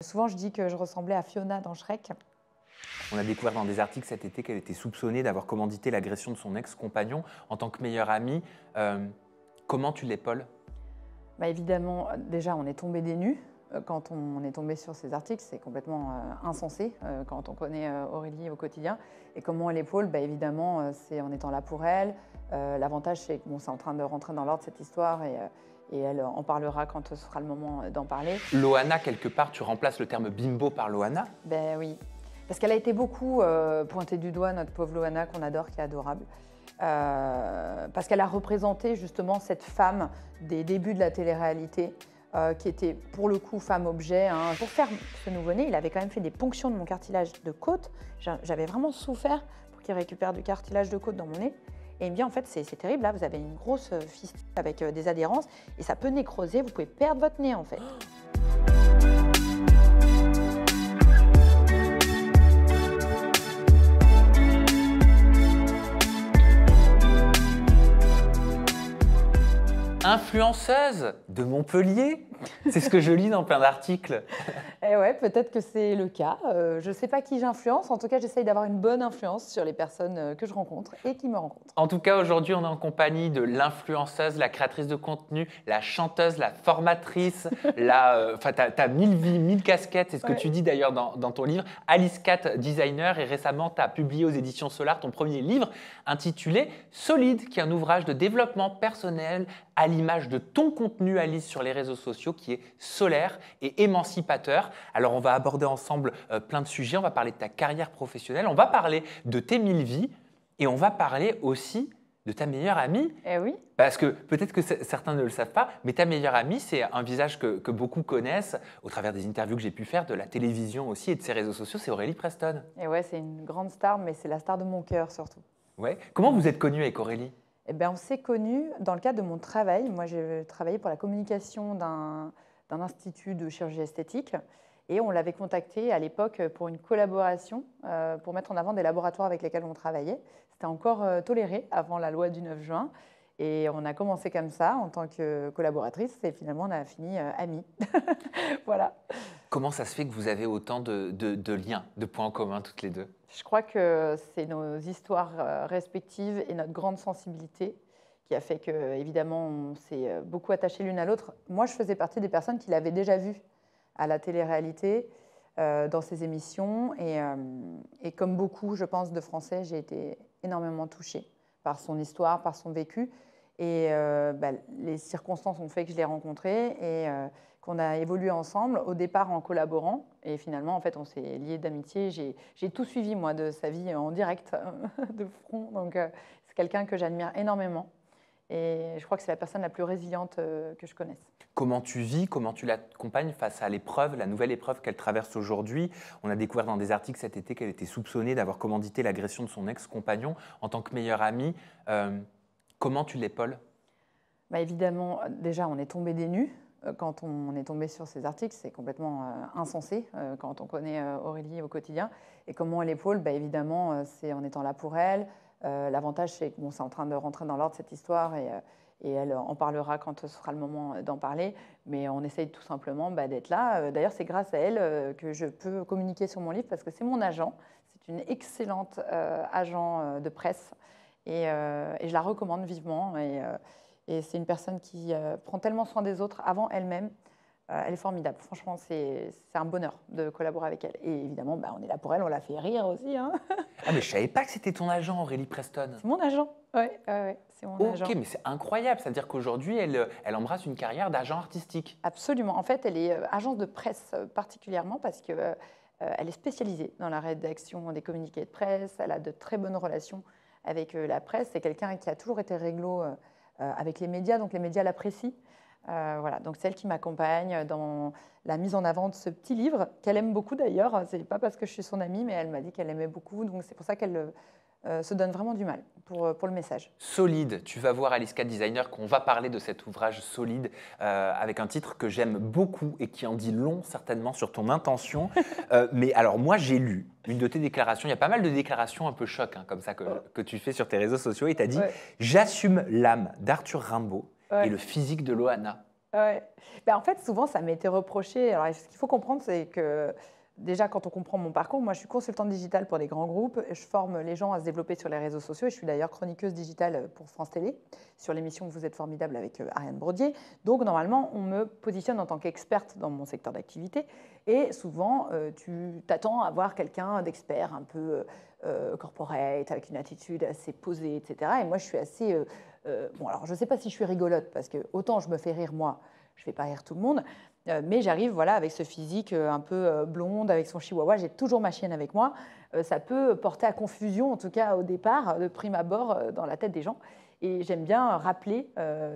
Souvent, je dis que je ressemblais à Fiona dans Shrek. On a découvert dans des articles cet été qu'elle était soupçonnée d'avoir commandité l'agression de son ex-compagnon en tant que meilleure amie. Comment tu l'épaules? Bah, évidemment, déjà, on est tombé des nues. Quand on est tombé sur ces articles, c'est complètement insensé quand on connaît Aurélie au quotidien. Et comment on l'épaule? Bah, évidemment, c'est en étant là pour elle. L'avantage, c'est que bon, c'est en train de rentrer dans l'ordre cette histoire et elle en parlera quand ce sera le moment d'en parler. Loana, quelque part, tu remplaces le terme bimbo par Loana? Ben oui, parce qu'elle a été beaucoup pointée du doigt, notre pauvre Loana, qu'on adore, qui est adorable. Parce qu'elle a représenté justement cette femme des débuts de la télé-réalité, qui était pour le coup femme-objet. Hein. Pour faire ce nouveau-né, il avait quand même fait des ponctions de mon cartilage de côte. J'avais vraiment souffert pour qu'il récupère du cartilage de côte dans mon nez. Et il me dit, en fait, c'est terrible, là, vous avez une grosse fistule avec des adhérences et ça peut nécroser, vous pouvez perdre votre nez, en fait. Influenceuse de Montpellier? C'est ce que je lis dans plein d'articles. Et ouais, peut-être que c'est le cas. Je ne sais pas qui j'influence. En tout cas, j'essaye d'avoir une bonne influence sur les personnes que je rencontre et qui me rencontrent. En tout cas, aujourd'hui, on est en compagnie de l'influenceuse, la créatrice de contenu, la chanteuse, la formatrice, enfin, t'as 1000 vies, 1000 casquettes, c'est ce que tu dis d'ailleurs dans ton livre. Alice Cat Designer, et récemment, tu as publié aux éditions Solar ton premier livre intitulé Solide, qui est un ouvrage de développement personnel à l'image de ton contenu, Alice, sur les réseaux sociaux, qui est solaire et émancipateur. Alors, on va aborder ensemble plein de sujets. On va parler de ta carrière professionnelle, on va parler de tes 1000 vies et on va parler aussi de ta meilleure amie. Eh oui. Parce que peut-être que certains ne le savent pas, mais ta meilleure amie, c'est un visage que beaucoup connaissent au travers des interviews que j'ai pu faire, de la télévision aussi et de ses réseaux sociaux, c'est Aurélie Preston. Et ouais, c'est une grande star, mais c'est la star de mon cœur surtout. Ouais. Comment vous êtes connue avec Aurélie? Eh bien, on s'est connus dans le cadre de mon travail. Moi, j'ai travaillé pour la communication d'un institut de chirurgie esthétique et on l'avait contacté à l'époque pour une collaboration pour mettre en avant des laboratoires avec lesquels on travaillait. C'était encore toléré avant la loi du 9 juin et on a commencé comme ça en tant que collaboratrice et finalement on a fini amies. Voilà. Comment ça se fait que vous avez autant de liens, de points en commun toutes les deux? Je crois que c'est nos histoires respectives et notre grande sensibilité qui a fait que, évidemment, on s'est beaucoup attachés l'une à l'autre. Moi, je faisais partie des personnes qui l'avaient déjà vu à la télé-réalité, dans ses émissions. Et comme beaucoup, je pense, de Français, j'ai été énormément touchée par son histoire, par son vécu. Et les circonstances ont fait que je l'ai rencontré et qu'on a évolué ensemble, au départ en collaborant. Et finalement, en fait, on s'est liés d'amitié. J'ai tout suivi, moi, de sa vie en direct, de front. Donc, c'est quelqu'un que j'admire énormément. Et je crois que c'est la personne la plus résiliente que je connaisse. Comment tu vis, comment tu l'accompagnes face à l'épreuve, la nouvelle épreuve qu'elle traverse aujourd'hui? On a découvert dans des articles cet été qu'elle était soupçonnée d'avoir commandité l'agression de son ex-compagnon en tant que meilleure amie. Comment tu l'épaules? Bah, évidemment, déjà, on est tombé des nues. Quand on est tombé sur ces articles, c'est complètement insensé quand on connaît Aurélie au quotidien. Et comment on l'épaule? Bah, évidemment, c'est en étant là pour elle. L'avantage, c'est que bon, c'est en train de rentrer dans l'ordre cette histoire et elle en parlera quand ce sera le moment d'en parler. Mais on essaye tout simplement d'être là. D'ailleurs, c'est grâce à elle que je peux communiquer sur mon livre parce que c'est mon agent. C'est une excellente agent de presse et je la recommande vivement. Et c'est une personne qui prend tellement soin des autres avant elle-même. Elle est formidable. Franchement, c'est un bonheur de collaborer avec elle. Et évidemment, on est là pour elle, on la fait rire aussi. Hein. Ah, mais je savais pas que c'était ton agent, Aurélie Preston. C'est mon agent, ouais, c'est mon agent. Ok, mais c'est incroyable. C'est-à-dire qu'aujourd'hui, elle embrasse une carrière d'agent artistique. Absolument. En fait, elle est agence de presse particulièrement parce qu'elle est spécialisée dans la rédaction des communiqués de presse. Elle a de très bonnes relations avec la presse. C'est quelqu'un qui a toujours été réglo avec les médias, donc les médias l'apprécient. Voilà, donc c'est elle qui m'accompagne dans la mise en avant de ce petit livre, qu'elle aime beaucoup d'ailleurs. Ce n'est pas parce que je suis son amie, mais elle m'a dit qu'elle aimait beaucoup, donc c'est pour ça qu'elle se donne vraiment du mal pour le message. Solide, tu vas voir Alice Cat Designer qu'on va parler de cet ouvrage Solide avec un titre que j'aime beaucoup et qui en dit long certainement sur ton intention. Mais alors moi j'ai lu une de tes déclarations, il y a pas mal de déclarations un peu choc comme ça que tu fais sur tes réseaux sociaux et tu as dit « J'assume l'âme d'Arthur Rimbaud et le physique de Loana ». Ouais. Ben, en fait, souvent, ça m'a été reproché. Alors, ce qu'il faut comprendre, c'est que déjà, quand on comprend mon parcours, moi, je suis consultante digitale pour des grands groupes. Je forme les gens à se développer sur les réseaux sociaux. Et je suis d'ailleurs chroniqueuse digitale pour France Télé sur l'émission Vous êtes formidable avec Ariane Brodier. Donc, normalement, on me positionne en tant qu'experte dans mon secteur d'activité. Et souvent, tu t'attends à voir quelqu'un d'expert, un peu corporate, avec une attitude assez posée, etc. Et moi, je suis assez... bon, alors, je ne sais pas si je suis rigolote, parce que autant je me fais rire, moi, je ne fais pas rire tout le monde. Mais j'arrive voilà, avec ce physique un peu blonde, avec son chihuahua, j'ai toujours ma chienne avec moi. Ça peut porter à confusion, en tout cas au départ, de prime abord, dans la tête des gens. Et j'aime bien rappeler,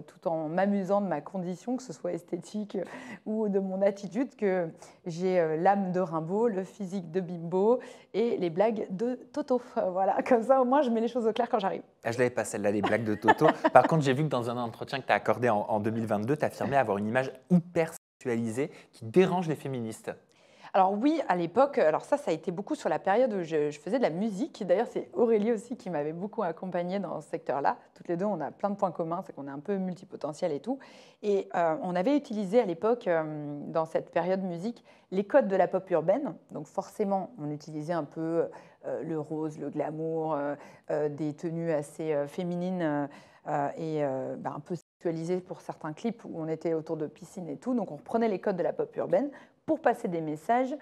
tout en m'amusant de ma condition, que ce soit esthétique ou de mon attitude, que j'ai l'âme de Rimbaud, le physique de Bimbo et les blagues de Toto. Voilà, comme ça au moins je mets les choses au clair quand j'arrive. Ah, je l'avais pas celle-là, les blagues de Toto. Par contre, j'ai vu que dans un entretien que tu as accordé en 2022, tu affirmais avoir une image hyper sexualisée qui dérange les féministes. Alors oui, à l'époque, alors ça a été beaucoup sur la période où je faisais de la musique. D'ailleurs, c'est Aurélie aussi qui m'avait beaucoup accompagnée dans ce secteur-là. Toutes les deux, on a plein de points communs, c'est qu'on est un peu multipotentiel et tout. Et on avait utilisé à l'époque, dans cette période musique, les codes de la pop urbaine. Donc forcément, on utilisait un peu le rose, le glamour, des tenues assez féminines et un peu sexualisées pour certains clips où on était autour de piscine et tout. Donc on reprenait les codes de la pop urbaine pour passer des messages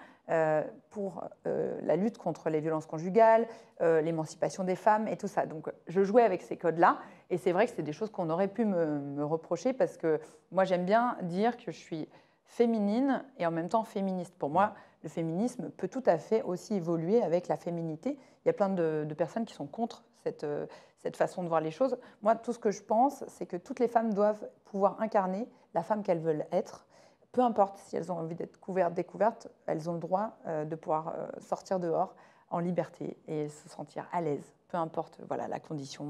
pour la lutte contre les violences conjugales, l'émancipation des femmes et tout ça. Donc je jouais avec ces codes-là et c'est vrai que c'est des choses qu'on aurait pu me reprocher parce que moi j'aime bien dire que je suis féminine et en même temps féministe. Pour moi, le féminisme peut tout à fait aussi évoluer avec la féminité. Il y a plein de personnes qui sont contre cette façon de voir les choses. Moi, tout ce que je pense, c'est que toutes les femmes doivent pouvoir incarner la femme qu'elles veulent être. Peu importe si elles ont envie d'être couvertes, découvertes, elles ont le droit de pouvoir sortir dehors en liberté et se sentir à l'aise. Peu importe voilà, la condition,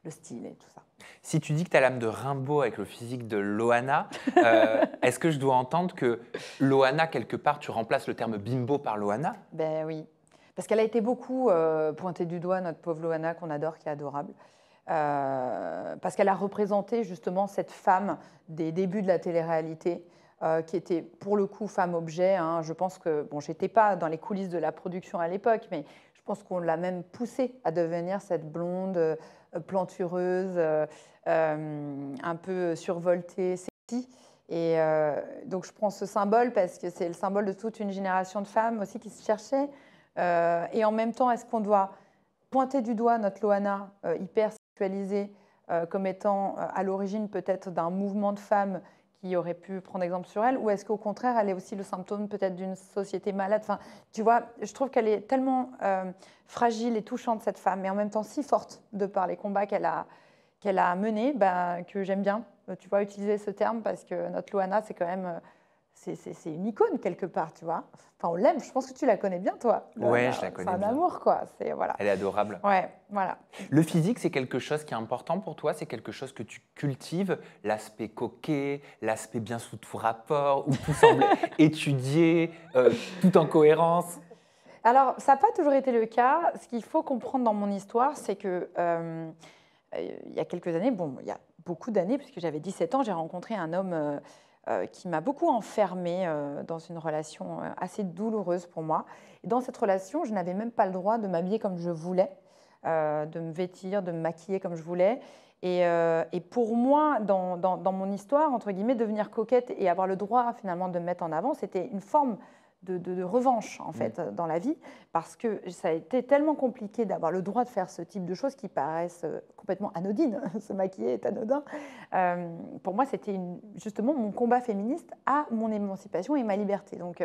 le style et tout ça. Si tu dis que tu as l'âme de Rimbaud avec le physique de Loana, est-ce que je dois entendre que Loana, quelque part, tu remplaces le terme bimbo par Loana? Ben oui, parce qu'elle a été beaucoup pointée du doigt, notre pauvre Loana qu'on adore, qui est adorable. Parce qu'elle a représenté justement cette femme des débuts de la télé-réalité, qui était pour le coup femme-objet. Hein. Je pense que, bon, j'étais pas dans les coulisses de la production à l'époque, mais je pense qu'on l'a même poussée à devenir cette blonde plantureuse, un peu survoltée, sexy. Et donc je prends ce symbole parce que c'est le symbole de toute une génération de femmes aussi qui se cherchaient. Et en même temps, est-ce qu'on doit pointer du doigt notre Loana hyper sexualisée comme étant à l'origine peut-être d'un mouvement de femmes qui aurait pu prendre exemple sur elle, ou est-ce qu'au contraire, elle est aussi le symptôme peut-être d'une société malade? Enfin, tu vois, je trouve qu'elle est tellement fragile et touchante, cette femme, mais en même temps si forte de par les combats qu'elle a menés, ben, que j'aime bien, tu vois, utiliser ce terme, parce que notre Loana, c'est quand même... c'est une icône quelque part, tu vois. Enfin, on l'aime, je pense que tu la connais bien, toi. Ouais, je la connais bien. C'est un bien. amour, quoi. Voilà. Elle est adorable. Ouais, voilà. Le physique, c'est quelque chose qui est important pour toi? C'est quelque chose que tu cultives? L'aspect coquet, l'aspect bien sous tout rapport, où tout semble étudié, tout en cohérence? Alors, ça n'a pas toujours été le cas. Ce qu'il faut comprendre dans mon histoire, c'est que il y a quelques années, bon, il y a beaucoup d'années, puisque j'avais 17 ans, j'ai rencontré un homme qui m'a beaucoup enfermée dans une relation assez douloureuse pour moi. Et dans cette relation, je n'avais même pas le droit de m'habiller comme je voulais, de me vêtir, de me maquiller comme je voulais. Et pour moi, dans mon histoire, entre guillemets, devenir coquette et avoir le droit finalement de me mettre en avant, c'était une forme de revanche en fait dans la vie, parce que ça a été tellement compliqué d'avoir le droit de faire ce type de choses qui paraissent complètement anodines. Se maquiller est anodin. Pour moi, c'était justement mon combat féministe à mon émancipation et ma liberté. Donc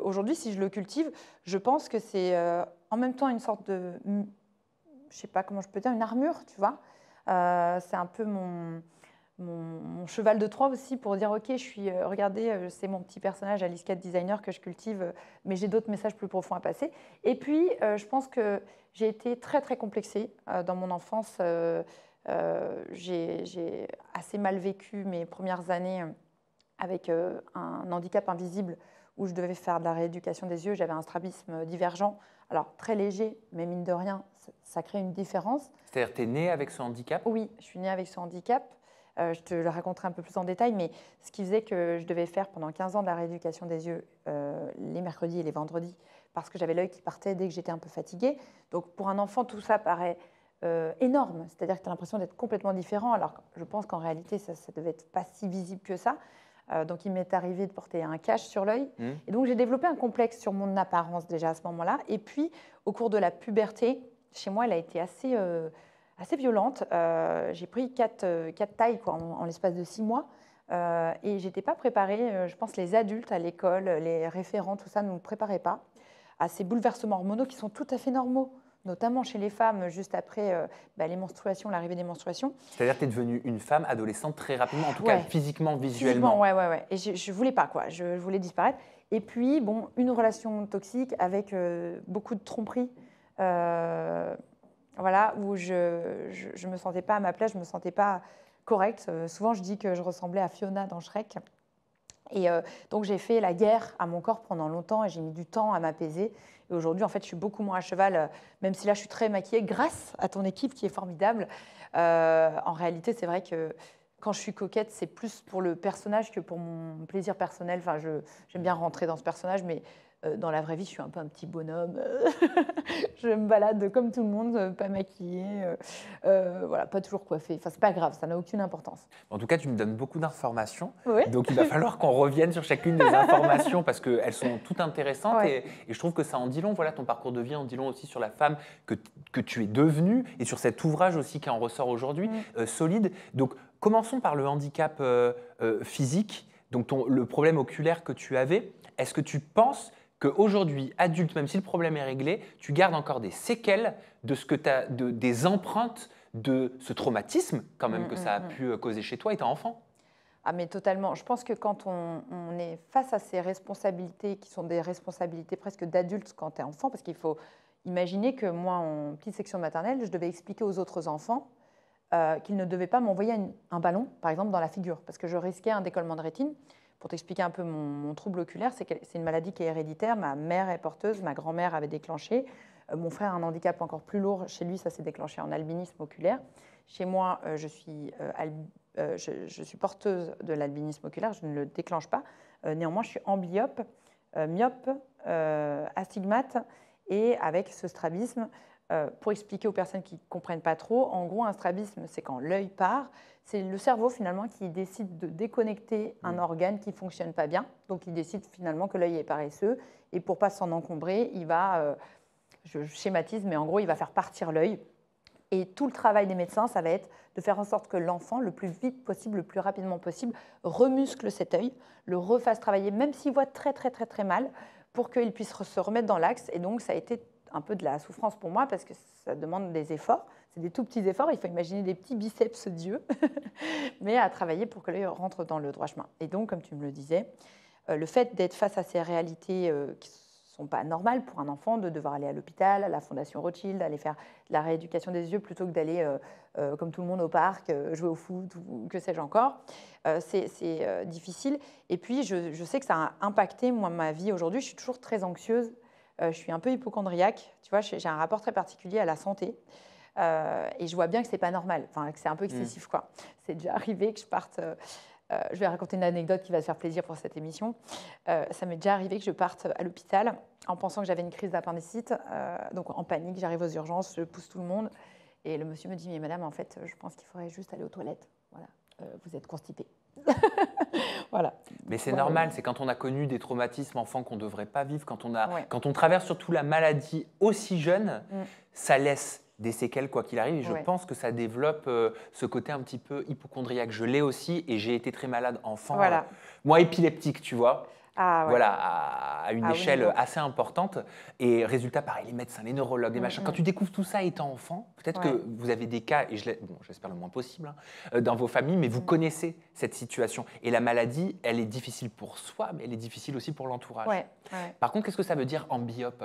aujourd'hui, si je le cultive, je pense que c'est en même temps une sorte de, je sais pas comment je peux dire, une armure, tu vois. C'est un peu mon cheval de Troie aussi pour dire ok, regardez, c'est mon petit personnage Alice Cat Designer que je cultive, mais j'ai d'autres messages plus profonds à passer. Et puis, je pense que j'ai été très très complexée dans mon enfance. J'ai assez mal vécu mes premières années avec un handicap invisible où je devais faire de la rééducation des yeux. J'avais un strabisme divergent, alors très léger, mais mine de rien, ça crée une différence. C'est-à-dire, tu es née avec ce handicap? Oui, je suis née avec ce handicap. Je te le raconterai un peu plus en détail, mais ce qui faisait que je devais faire pendant 15 ans de la rééducation des yeux les mercredis et les vendredis, parce que j'avais l'œil qui partait dès que j'étais un peu fatiguée. Donc pour un enfant, tout ça paraît énorme, c'est-à-dire que tu as l'impression d'être complètement différent, alors je pense qu'en réalité, ça ne devait être pas si visible que ça. Donc il m'est arrivé de porter un cache sur l'œil. Et donc j'ai développé un complexe sur mon apparence déjà à ce moment-là. Et puis au cours de la puberté, chez moi, elle a été assez violente. J'ai pris 4 tailles quoi, en l'espace de 6 mois. Et je n'étais pas préparée. Je pense les adultes à l'école, les référents, tout ça ne nous préparaient pas à ces bouleversements hormonaux qui sont tout à fait normaux, notamment chez les femmes, juste après les menstruations, l'arrivée des menstruations. C'est-à-dire que tu es devenue une femme adolescente très rapidement, en tout cas physiquement, visuellement. Physiquement, ouais. Et je ne voulais pas, quoi. Je voulais disparaître. Et puis, bon, une relation toxique avec beaucoup de tromperies, voilà, où je me sentais pas à ma place, je me sentais pas correcte. Souvent, je dis que je ressemblais à Fiona dans Shrek. Et donc, j'ai fait la guerre à mon corps pendant longtemps et j'ai mis du temps à m'apaiser. Et aujourd'hui, en fait, je suis beaucoup moins à cheval, même si là, je suis très maquillée grâce à ton équipe qui est formidable. En réalité, c'est vrai que quand je suis coquette, c'est plus pour le personnage que pour mon plaisir personnel. Enfin, j'aime bien rentrer dans ce personnage, mais dans la vraie vie, je suis un peu un petit bonhomme. Je me balade comme tout le monde, pas maquillée, voilà, pas toujours coiffée. Enfin, c'est pas grave, ça n'a aucune importance. En tout cas, tu me donnes beaucoup d'informations. Oui. Donc, il va falloir qu'on revienne sur chacune des informations parce qu'elles sont toutes intéressantes. Et je trouve que ça en dit long. Voilà, ton parcours de vie en dit long aussi sur la femme que tu es devenue et sur cet ouvrage aussi qui en ressort aujourd'hui, Solide. Donc, commençons par le handicap physique, donc le problème oculaire que tu avais. Est-ce que tu penses qu'aujourd'hui, adulte, même si le problème est réglé, tu gardes encore des séquelles de ce que des empreintes de ce traumatisme quand même que ça a pu causer chez toi étant enfant? Ah mais totalement. Je pense que quand on est face à ces responsabilités qui sont des responsabilités presque d'adulte quand tu es enfant, parce qu'il faut imaginer que moi, en petite section maternelle, je devais expliquer aux autres enfants qu'ils ne devaient pas m'envoyer un ballon, par exemple, dans la figure, parce que je risquais un décollement de rétine. Pour t'expliquer un peu mon trouble oculaire, c'est une maladie qui est héréditaire. Ma mère est porteuse, ma grand-mère avait déclenché. Mon frère a un handicap encore plus lourd. Chez lui, ça s'est déclenché en albinisme oculaire. Chez moi, je suis porteuse de l'albinisme oculaire. Je ne le déclenche pas. Néanmoins, je suis amblyope, myope, astigmate et avec ce strabisme. Pour expliquer aux personnes qui ne comprennent pas trop, en gros, un strabisme, c'est quand l'œil part. C'est le cerveau, finalement, qui décide de déconnecter un organe qui ne fonctionne pas bien. Donc, il décide finalement que l'œil est paresseux. Et pour ne pas s'en encombrer, il va, je schématise, mais en gros, il va faire partir l'œil. Et tout le travail des médecins, ça va être de faire en sorte que l'enfant, le plus vite possible, le plus rapidement possible, remuscle cet œil, le refasse travailler, même s'il voit très, très, très, très mal, pour qu'il puisse se remettre dans l'axe. Et donc, ça a été un peu de la souffrance pour moi parce que ça demande des efforts. C'est des tout petits efforts, il faut imaginer des petits biceps d'yeux, mais à travailler pour que l'œil rentre dans le droit chemin. Et donc, comme tu me le disais, le fait d'être face à ces réalités qui ne sont pas normales pour un enfant, de devoir aller à l'hôpital, à la Fondation Rothschild, aller faire de la rééducation des yeux plutôt que d'aller, comme tout le monde, au parc, jouer au foot ou que sais-je encore, c'est difficile. Et puis, je sais que ça a impacté, moi, ma vie aujourd'hui. Je suis toujours très anxieuse. Je suis un peu hypocondriaque, tu vois, j'ai un rapport très particulier à la santé et je vois bien que c'est pas normal, enfin que c'est un peu excessif quoi. C'est déjà arrivé que je parte, je vais raconter une anecdote qui va te faire plaisir pour cette émission. Ça m'est déjà arrivé que je parte à l'hôpital en pensant que j'avais une crise d'appendicite, donc en panique, j'arrive aux urgences, je pousse tout le monde et le monsieur me dit mais madame en fait je pense qu'il faudrait juste aller aux toilettes, voilà, vous êtes constipée. Voilà. Mais c'est normal, c'est quand on a connu des traumatismes enfants qu'on ne devrait pas vivre, quand on traverse surtout la maladie aussi jeune, ça laisse des séquelles quoi qu'il arrive et je pense que ça développe ce côté un petit peu hypocondriaque. Je l'ai aussi et j'ai été très malade enfant, moi épileptique tu vois. Voilà, à une échelle assez importante. Et résultat, pareil, les médecins, les neurologues, les machins. Quand tu découvres tout ça étant enfant, peut-être que vous avez des cas, et j'espère le moins possible, dans vos familles, mais vous connaissez cette situation. Et la maladie, elle est difficile pour soi, mais elle est difficile aussi pour l'entourage. Par contre, qu'est-ce que ça veut dire amblyop?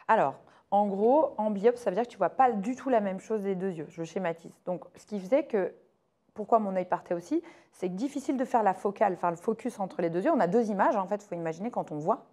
Alors, en gros, amblyop, ça veut dire que tu ne vois pas du tout la même chose des deux yeux. Je schématise. Donc, ce qui faisait que pourquoi mon œil partait aussi, c'est que difficile de faire la focale, faire le focus entre les deux yeux. On a deux images, en fait, il faut imaginer quand on voit.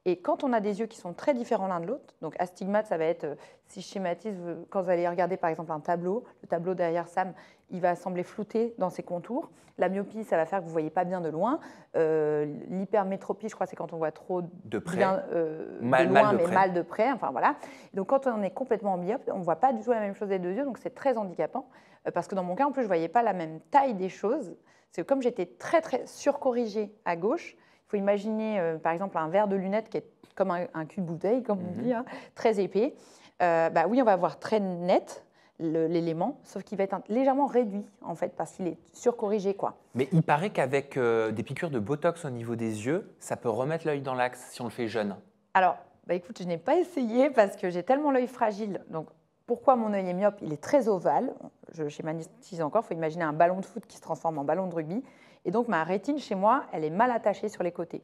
Et quand on a des yeux qui sont très différents l'un de l'autre, donc astigmate, ça va être, si je schématise, quand vous allez regarder par exemple un tableau, le tableau derrière Sam, il va sembler flouté dans ses contours. La myopie, ça va faire que vous ne voyez pas bien de loin. L'hypermétropie, je crois, c'est quand on voit trop De près, bien de loin, mais mal de près. Enfin, voilà. Donc quand on est complètement myope, on ne voit pas du tout la même chose des deux yeux, donc c'est très handicapant. Parce que dans mon cas, en plus, je ne voyais pas la même taille des choses. C'est que comme j'étais très, très surcorrigée à gauche, il faut imaginer, par exemple, un verre de lunettes qui est comme un cul de bouteille, comme on dit, hein, très épais. Bah oui, on va voir très net l'élément, sauf qu'il va être légèrement réduit, en fait, parce qu'il est surcorrigé, quoi. Mais il paraît qu'avec des piqûres de Botox au niveau des yeux, ça peut remettre l'œil dans l'axe si on le fait jeune. Alors, bah écoute, je n'ai pas essayé parce que j'ai tellement l'œil fragile. Donc, pourquoi mon œil est myope? Il est très ovale. Je schématise encore, il faut imaginer un ballon de foot qui se transforme en ballon de rugby. Et donc, ma rétine, chez moi, elle est mal attachée sur les côtés.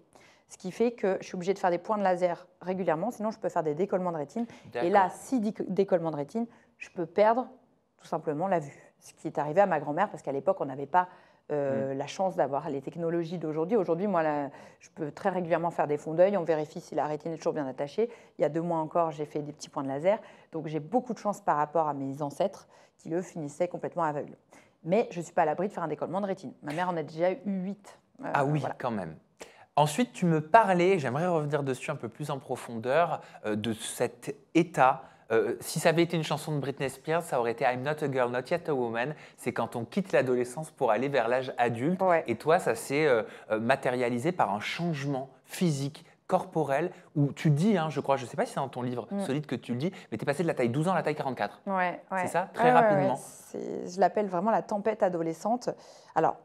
Ce qui fait que je suis obligée de faire des points de laser régulièrement, sinon je peux faire des décollements de rétine. Et là, si décollement de rétine, je peux perdre tout simplement la vue. Ce qui est arrivé à ma grand-mère, parce qu'à l'époque, on n'avait pas la chance d'avoir les technologies d'aujourd'hui. Aujourd'hui, moi, je peux très régulièrement faire des fonds d'œil, on vérifie si la rétine est toujours bien attachée. Il y a 2 mois encore, j'ai fait des petits points de laser. Donc j'ai beaucoup de chance par rapport à mes ancêtres qui, eux, finissaient complètement aveugles. Mais je ne suis pas à l'abri de faire un décollement de rétine. Ma mère en a déjà eu 8. Ah oui, voilà. Quand même. Ensuite, tu me parlais, j'aimerais revenir dessus un peu plus en profondeur, de cet état. Si ça avait été une chanson de Britney Spears, ça aurait été I'm not a girl, not yet a woman. C'est quand on quitte l'adolescence pour aller vers l'âge adulte. Ouais. Et toi, ça s'est matérialisé par un changement physique, corporel, où tu dis, hein, je crois, je ne sais pas si c'est dans ton livre solide que tu le dis, mais tu es passé de la taille 12 ans à la taille 44. Ouais. C'est ça, très rapidement. Je l'appelle vraiment la tempête adolescente. Alors,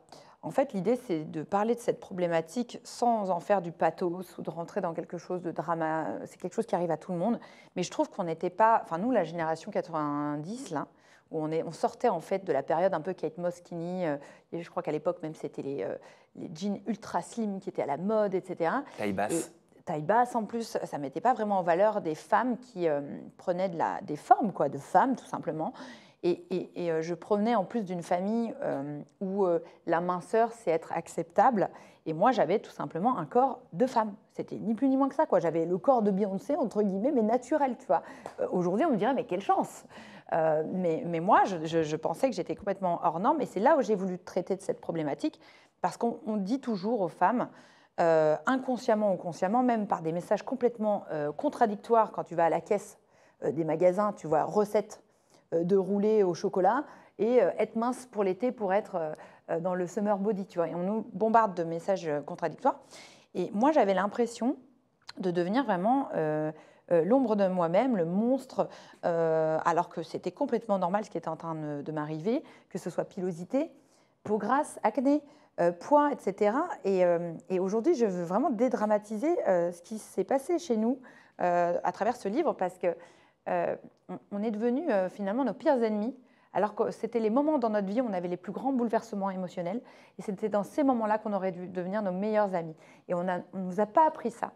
en fait, l'idée, c'est de parler de cette problématique sans en faire du pathos ou de rentrer dans quelque chose de drama. C'est quelque chose qui arrive à tout le monde. Mais je trouve qu'on n'était pas... Enfin, nous, la génération 90, là, où on sortait en fait de la période un peu Kate Moss skinny. Et je crois qu'à l'époque, même, c'était les jeans ultra slim qui étaient à la mode, etc. Taille basse. Taille basse, en plus, ça ne mettait pas vraiment en valeur des femmes qui prenaient des formes, quoi, de femmes, tout simplement. Et je provenais en plus d'une famille où la minceur, c'est être acceptable. Et moi, j'avais tout simplement un corps de femme. C'était ni plus ni moins que ça, quoi. J'avais le corps de Beyoncé, entre guillemets, mais naturel, tu vois. Aujourd'hui, on me dirait, mais quelle chance. Mais moi, je pensais que j'étais complètement hors norme. Et c'est là où j'ai voulu traiter de cette problématique. Parce qu'on dit toujours aux femmes, inconsciemment ou consciemment, même par des messages complètement contradictoires, quand tu vas à la caisse des magasins, tu vois, recettes de rouler au chocolat et être mince pour l'été pour être dans le summer body, tu vois. Et on nous bombarde de messages contradictoires. Et moi, j'avais l'impression de devenir vraiment l'ombre de moi-même, le monstre, alors que c'était complètement normal ce qui était en train de m'arriver, que ce soit pilosité, peau grasse, acné, poids, etc. Et aujourd'hui, je veux vraiment dédramatiser ce qui s'est passé chez nous à travers ce livre, parce que on est devenus finalement nos pires ennemis, alors que c'était les moments dans notre vie où on avait les plus grands bouleversements émotionnels, et c'était dans ces moments-là qu'on aurait dû devenir nos meilleurs amis. Et on ne nous a pas appris ça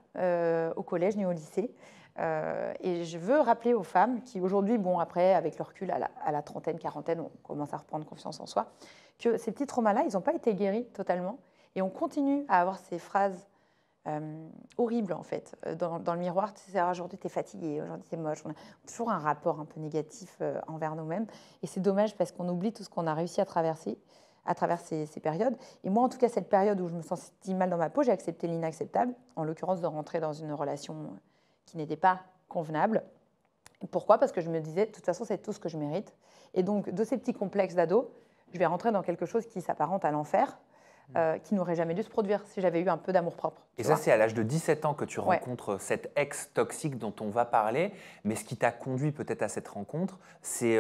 au collège ni au lycée. Et je veux rappeler aux femmes qui aujourd'hui, bon après, avec le recul à la trentaine, quarantaine, on commence à reprendre confiance en soi, que ces petits traumas-là, ils n'ont pas été guéris totalement, et on continue à avoir ces phrases horrible en fait. Dans le miroir, tu sais, aujourd'hui tu es fatigué, aujourd'hui tu es moche. On a toujours un rapport un peu négatif envers nous-mêmes. Et c'est dommage parce qu'on oublie tout ce qu'on a réussi à traverser à travers ces périodes. Et moi, en tout cas, cette période où je me sentais mal dans ma peau, j'ai accepté l'inacceptable, en l'occurrence de rentrer dans une relation qui n'était pas convenable. Et pourquoi? Parce que je me disais, de toute façon, c'est tout ce que je mérite. Et donc, de ces petits complexes d'ado, je vais rentrer dans quelque chose qui s'apparente à l'enfer. Qui n'aurait jamais dû se produire si j'avais eu un peu d'amour-propre. Et ça, c'est à l'âge de 17 ans que tu rencontres cette ex toxique dont on va parler. Mais ce qui t'a conduit peut-être à cette rencontre, c'est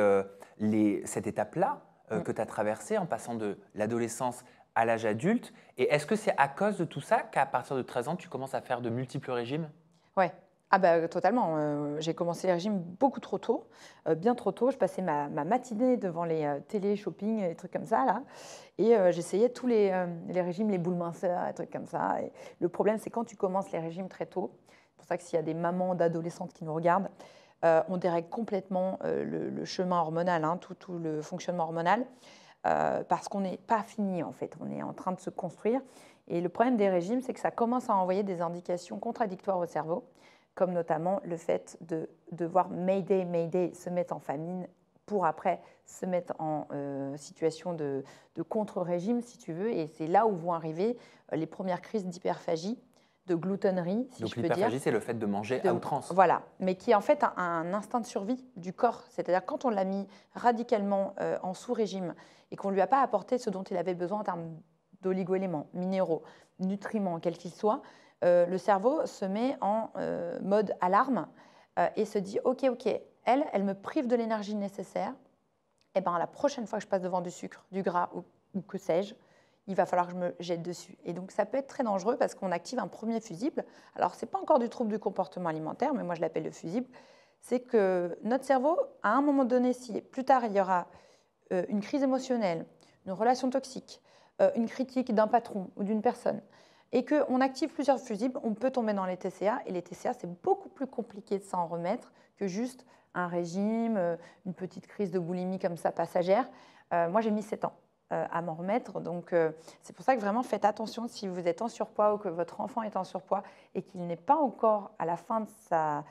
cette étape-là que tu as traversée en passant de l'adolescence à l'âge adulte. Et est-ce que c'est à cause de tout ça qu'à partir de 13 ans, tu commences à faire de multiples régimes? Ouais. Ah bah, totalement. J'ai commencé les régimes beaucoup trop tôt, bien trop tôt. Je passais ma matinée devant les télé, shopping, des trucs comme ça, là. Et j'essayais tous les régimes, les boules minceurs, des trucs comme ça. Et le problème, c'est quand tu commences les régimes très tôt. C'est pour ça que s'il y a des mamans d'adolescentes qui nous regardent, on dérègle complètement le chemin hormonal, hein, tout le fonctionnement hormonal, parce qu'on n'est pas fini, en fait. On est en train de se construire. Et le problème des régimes, c'est que ça commence à envoyer des indications contradictoires au cerveau, comme notamment le fait de voir Mayday, Mayday se mettre en famine pour après se mettre en situation de contre-régime, si tu veux. Et c'est là où vont arriver les premières crises d'hyperphagie, de gloutonnerie, si Donc je peux dire. l'hyperphagie, c'est le fait de manger à outrance. Voilà, mais qui est en fait un instinct de survie du corps. C'est-à-dire quand on l'a mis radicalement en sous-régime et qu'on ne lui a pas apporté ce dont il avait besoin en termes d'oligo-éléments, minéraux, nutriments, quels qu'ils soient, le cerveau se met en mode alarme et se dit « Ok, elle me prive de l'énergie nécessaire. Et ben, la prochaine fois que je passe devant du sucre, du gras ou que sais-je, il va falloir que je me jette dessus. » Et donc, ça peut être très dangereux parce qu'on active un premier fusible. Alors, ce n'est pas encore du trouble du comportement alimentaire, mais moi, je l'appelle le fusible. C'est que notre cerveau, à un moment donné, si plus tard, il y aura une crise émotionnelle, une relation toxique, une critique d'un patron ou d'une personne, et qu'on active plusieurs fusibles, on peut tomber dans les TCA. Et les TCA, c'est beaucoup plus compliqué de s'en remettre que juste un régime, une petite crise de boulimie comme ça passagère. Moi, j'ai mis 7 ans à m'en remettre. Donc, c'est pour ça que vraiment, faites attention si vous êtes en surpoids ou que votre enfant est en surpoids et qu'il n'est pas encore à la fin de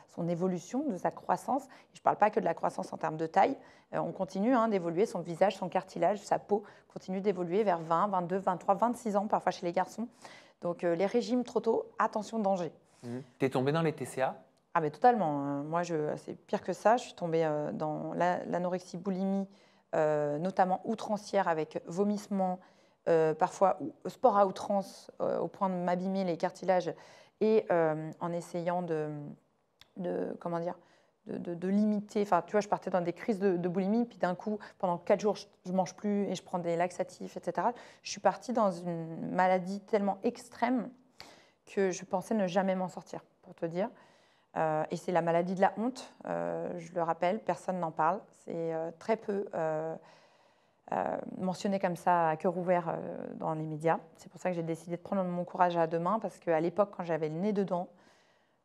son évolution, de sa croissance. Je ne parle pas que de la croissance en termes de taille. On continue d'évoluer, son visage, son cartilage, sa peau continue d'évoluer vers 20, 22, 23, 26 ans, parfois chez les garçons. Donc, les régimes trop tôt, attention, danger. Tu es tombée dans les TCA? Ah, mais totalement. Moi, c'est pire que ça. Je suis tombée dans l'anorexie boulimie, notamment outrancière avec vomissement, parfois sport à outrance au point de m'abîmer les cartilages et en essayant comment dire, de limiter. Enfin, tu vois, je partais dans des crises de boulimie, puis d'un coup, pendant 4 jours, je ne mange plus et je prends des laxatifs, etc. Je suis partie dans une maladie tellement extrême que je pensais ne jamais m'en sortir, pour te dire. Et c'est la maladie de la honte, je le rappelle, personne n'en parle. C'est très peu mentionné comme ça à cœur ouvert dans les médias. C'est pour ça que j'ai décidé de prendre mon courage à deux mains, parce qu'à l'époque, quand j'avais le nez dedans,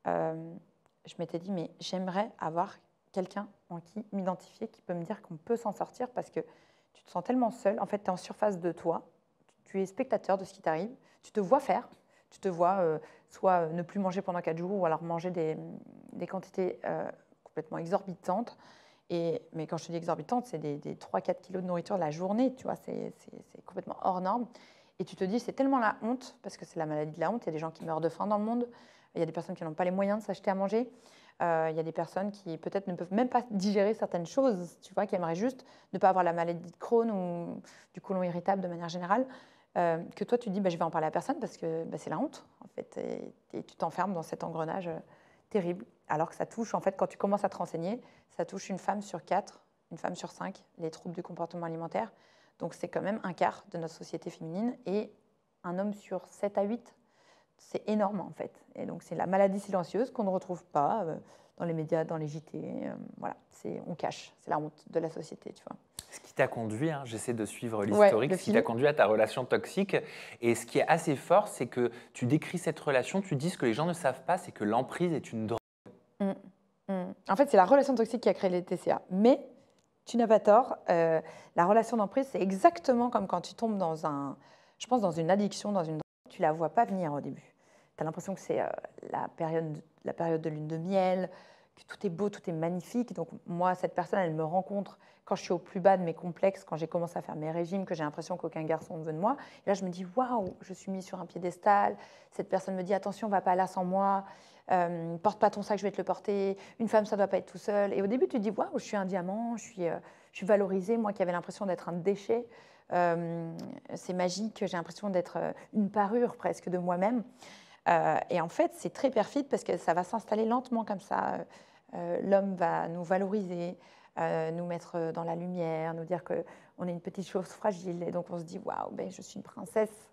je m'étais dit, mais j'aimerais avoir quelqu'un en qui m'identifier, qui peut me dire qu'on peut s'en sortir, parce que tu te sens tellement seul. En fait, tu es en surface de toi, tu es spectateur de ce qui t'arrive, tu te vois faire, tu te vois soit ne plus manger pendant 4 jours ou alors manger des quantités complètement exorbitantes. Mais quand je te dis exorbitantes, c'est des 3-4 kilos de nourriture la journée, tu vois, c'est complètement hors norme. Et tu te dis, c'est tellement la honte, parce que c'est la maladie de la honte, il y a des gens qui meurent de faim dans le monde, il y a des personnes qui n'ont pas les moyens de s'acheter à manger, il y a des personnes qui peut-être ne peuvent même pas digérer certaines choses, tu vois, qui aimeraient juste ne pas avoir la maladie de Crohn ou du côlon irritable de manière générale. Que toi, tu dis, je vais en parler à personne parce que c'est la honte, en fait, et tu t'enfermes dans cet engrenage terrible. Alors que ça touche, en fait, quand tu commences à te renseigner, ça touche une femme sur 4, une femme sur 5, les troubles du comportement alimentaire. Donc, c'est quand même un quart de notre société féminine et un homme sur 7 à 8. C'est énorme, en fait. Et donc, c'est la maladie silencieuse qu'on ne retrouve pas dans les médias, dans les JT. Voilà, on cache. C'est la honte de la société, tu vois. Ce qui t'a conduit, j'essaie de suivre l'historique, ce qui t'a conduit à ta relation toxique. Et ce qui est assez fort, c'est que tu décris cette relation, tu dis ce que les gens ne savent pas, c'est que l'emprise est une drogue. En fait, c'est la relation toxique qui a créé les TCA. Mais tu n'as pas tort, la relation d'emprise, c'est exactement comme quand tu tombes dans une addiction, dans une drogue, tu ne la vois pas venir au début. Tu as l'impression que c'est la période de lune de miel, que tout est beau, tout est magnifique. Donc moi, cette personne, elle me rencontre quand je suis au plus bas de mes complexes, quand j'ai commencé à faire mes régimes, que j'ai l'impression qu'aucun garçon ne veut de moi. Et là, je me dis, waouh, je suis mise sur un piédestal. Cette personne me dit, attention, va pas là sans moi. Porte pas ton sac, je vais te le porter. Une femme, ça doit pas être tout seul. Et au début, tu te dis, waouh, je suis un diamant, je suis valorisée. Moi qui avais l'impression d'être un déchet, c'est magique. J'ai l'impression d'être une parure presque de moi-même. Et en fait, c'est très perfide parce que ça va s'installer lentement comme ça. L'homme va nous valoriser, nous mettre dans la lumière, nous dire qu'on est une petite chose fragile. Et donc, on se dit, waouh, je suis une princesse.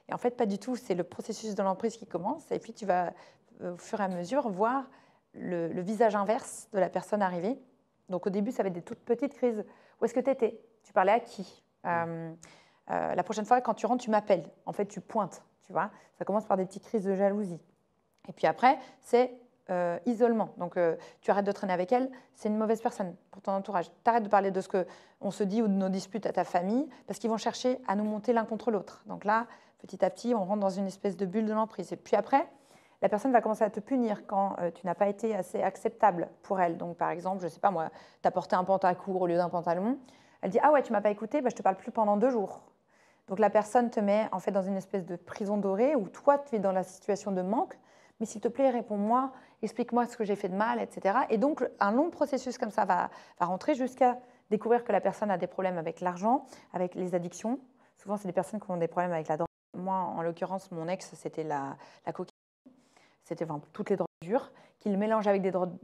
Et en fait, pas du tout. C'est le processus de l'emprise qui commence. Et puis, tu vas, au fur et à mesure, voir le visage inverse de la personne arrivée. Donc, au début, ça va être des toutes petites crises. Où est-ce que tu étais? Tu parlais à qui? La prochaine fois, quand tu rentres, tu m'appelles. En fait, tu pointes. Tu vois, ça commence par des petites crises de jalousie. Et puis après, c'est isolement. Donc, tu arrêtes de traîner avec elle, c'est une mauvaise personne pour ton entourage. Tu arrêtes de parler de ce qu'on se dit ou de nos disputes à ta famille parce qu'ils vont chercher à nous monter l'un contre l'autre. Donc là, Petit à petit, on rentre dans une espèce de bulle de l'emprise. Et puis après, la personne va commencer à te punir quand tu n'as pas été assez acceptable pour elle. Donc, par exemple, je ne sais pas moi, tu as porté un pantalon court au lieu d'un pantalon. Elle dit « Ah ouais, tu ne m'as pas écouté, bah, je ne te parle plus pendant 2 jours. » Donc, la personne te met en fait dans une espèce de prison dorée où toi, tu es dans la situation de manque. Mais s'il te plaît, réponds-moi, explique-moi ce que j'ai fait de mal, etc. Et donc, un long processus comme ça va rentrer jusqu'à découvrir que la personne a des problèmes avec l'argent, avec les addictions. Souvent, c'est des personnes qui ont des problèmes avec la drogue. Moi, en l'occurrence, mon ex, c'était la cocaïne. C'était toutes les drogues dures, qu'il mélange avec des drogues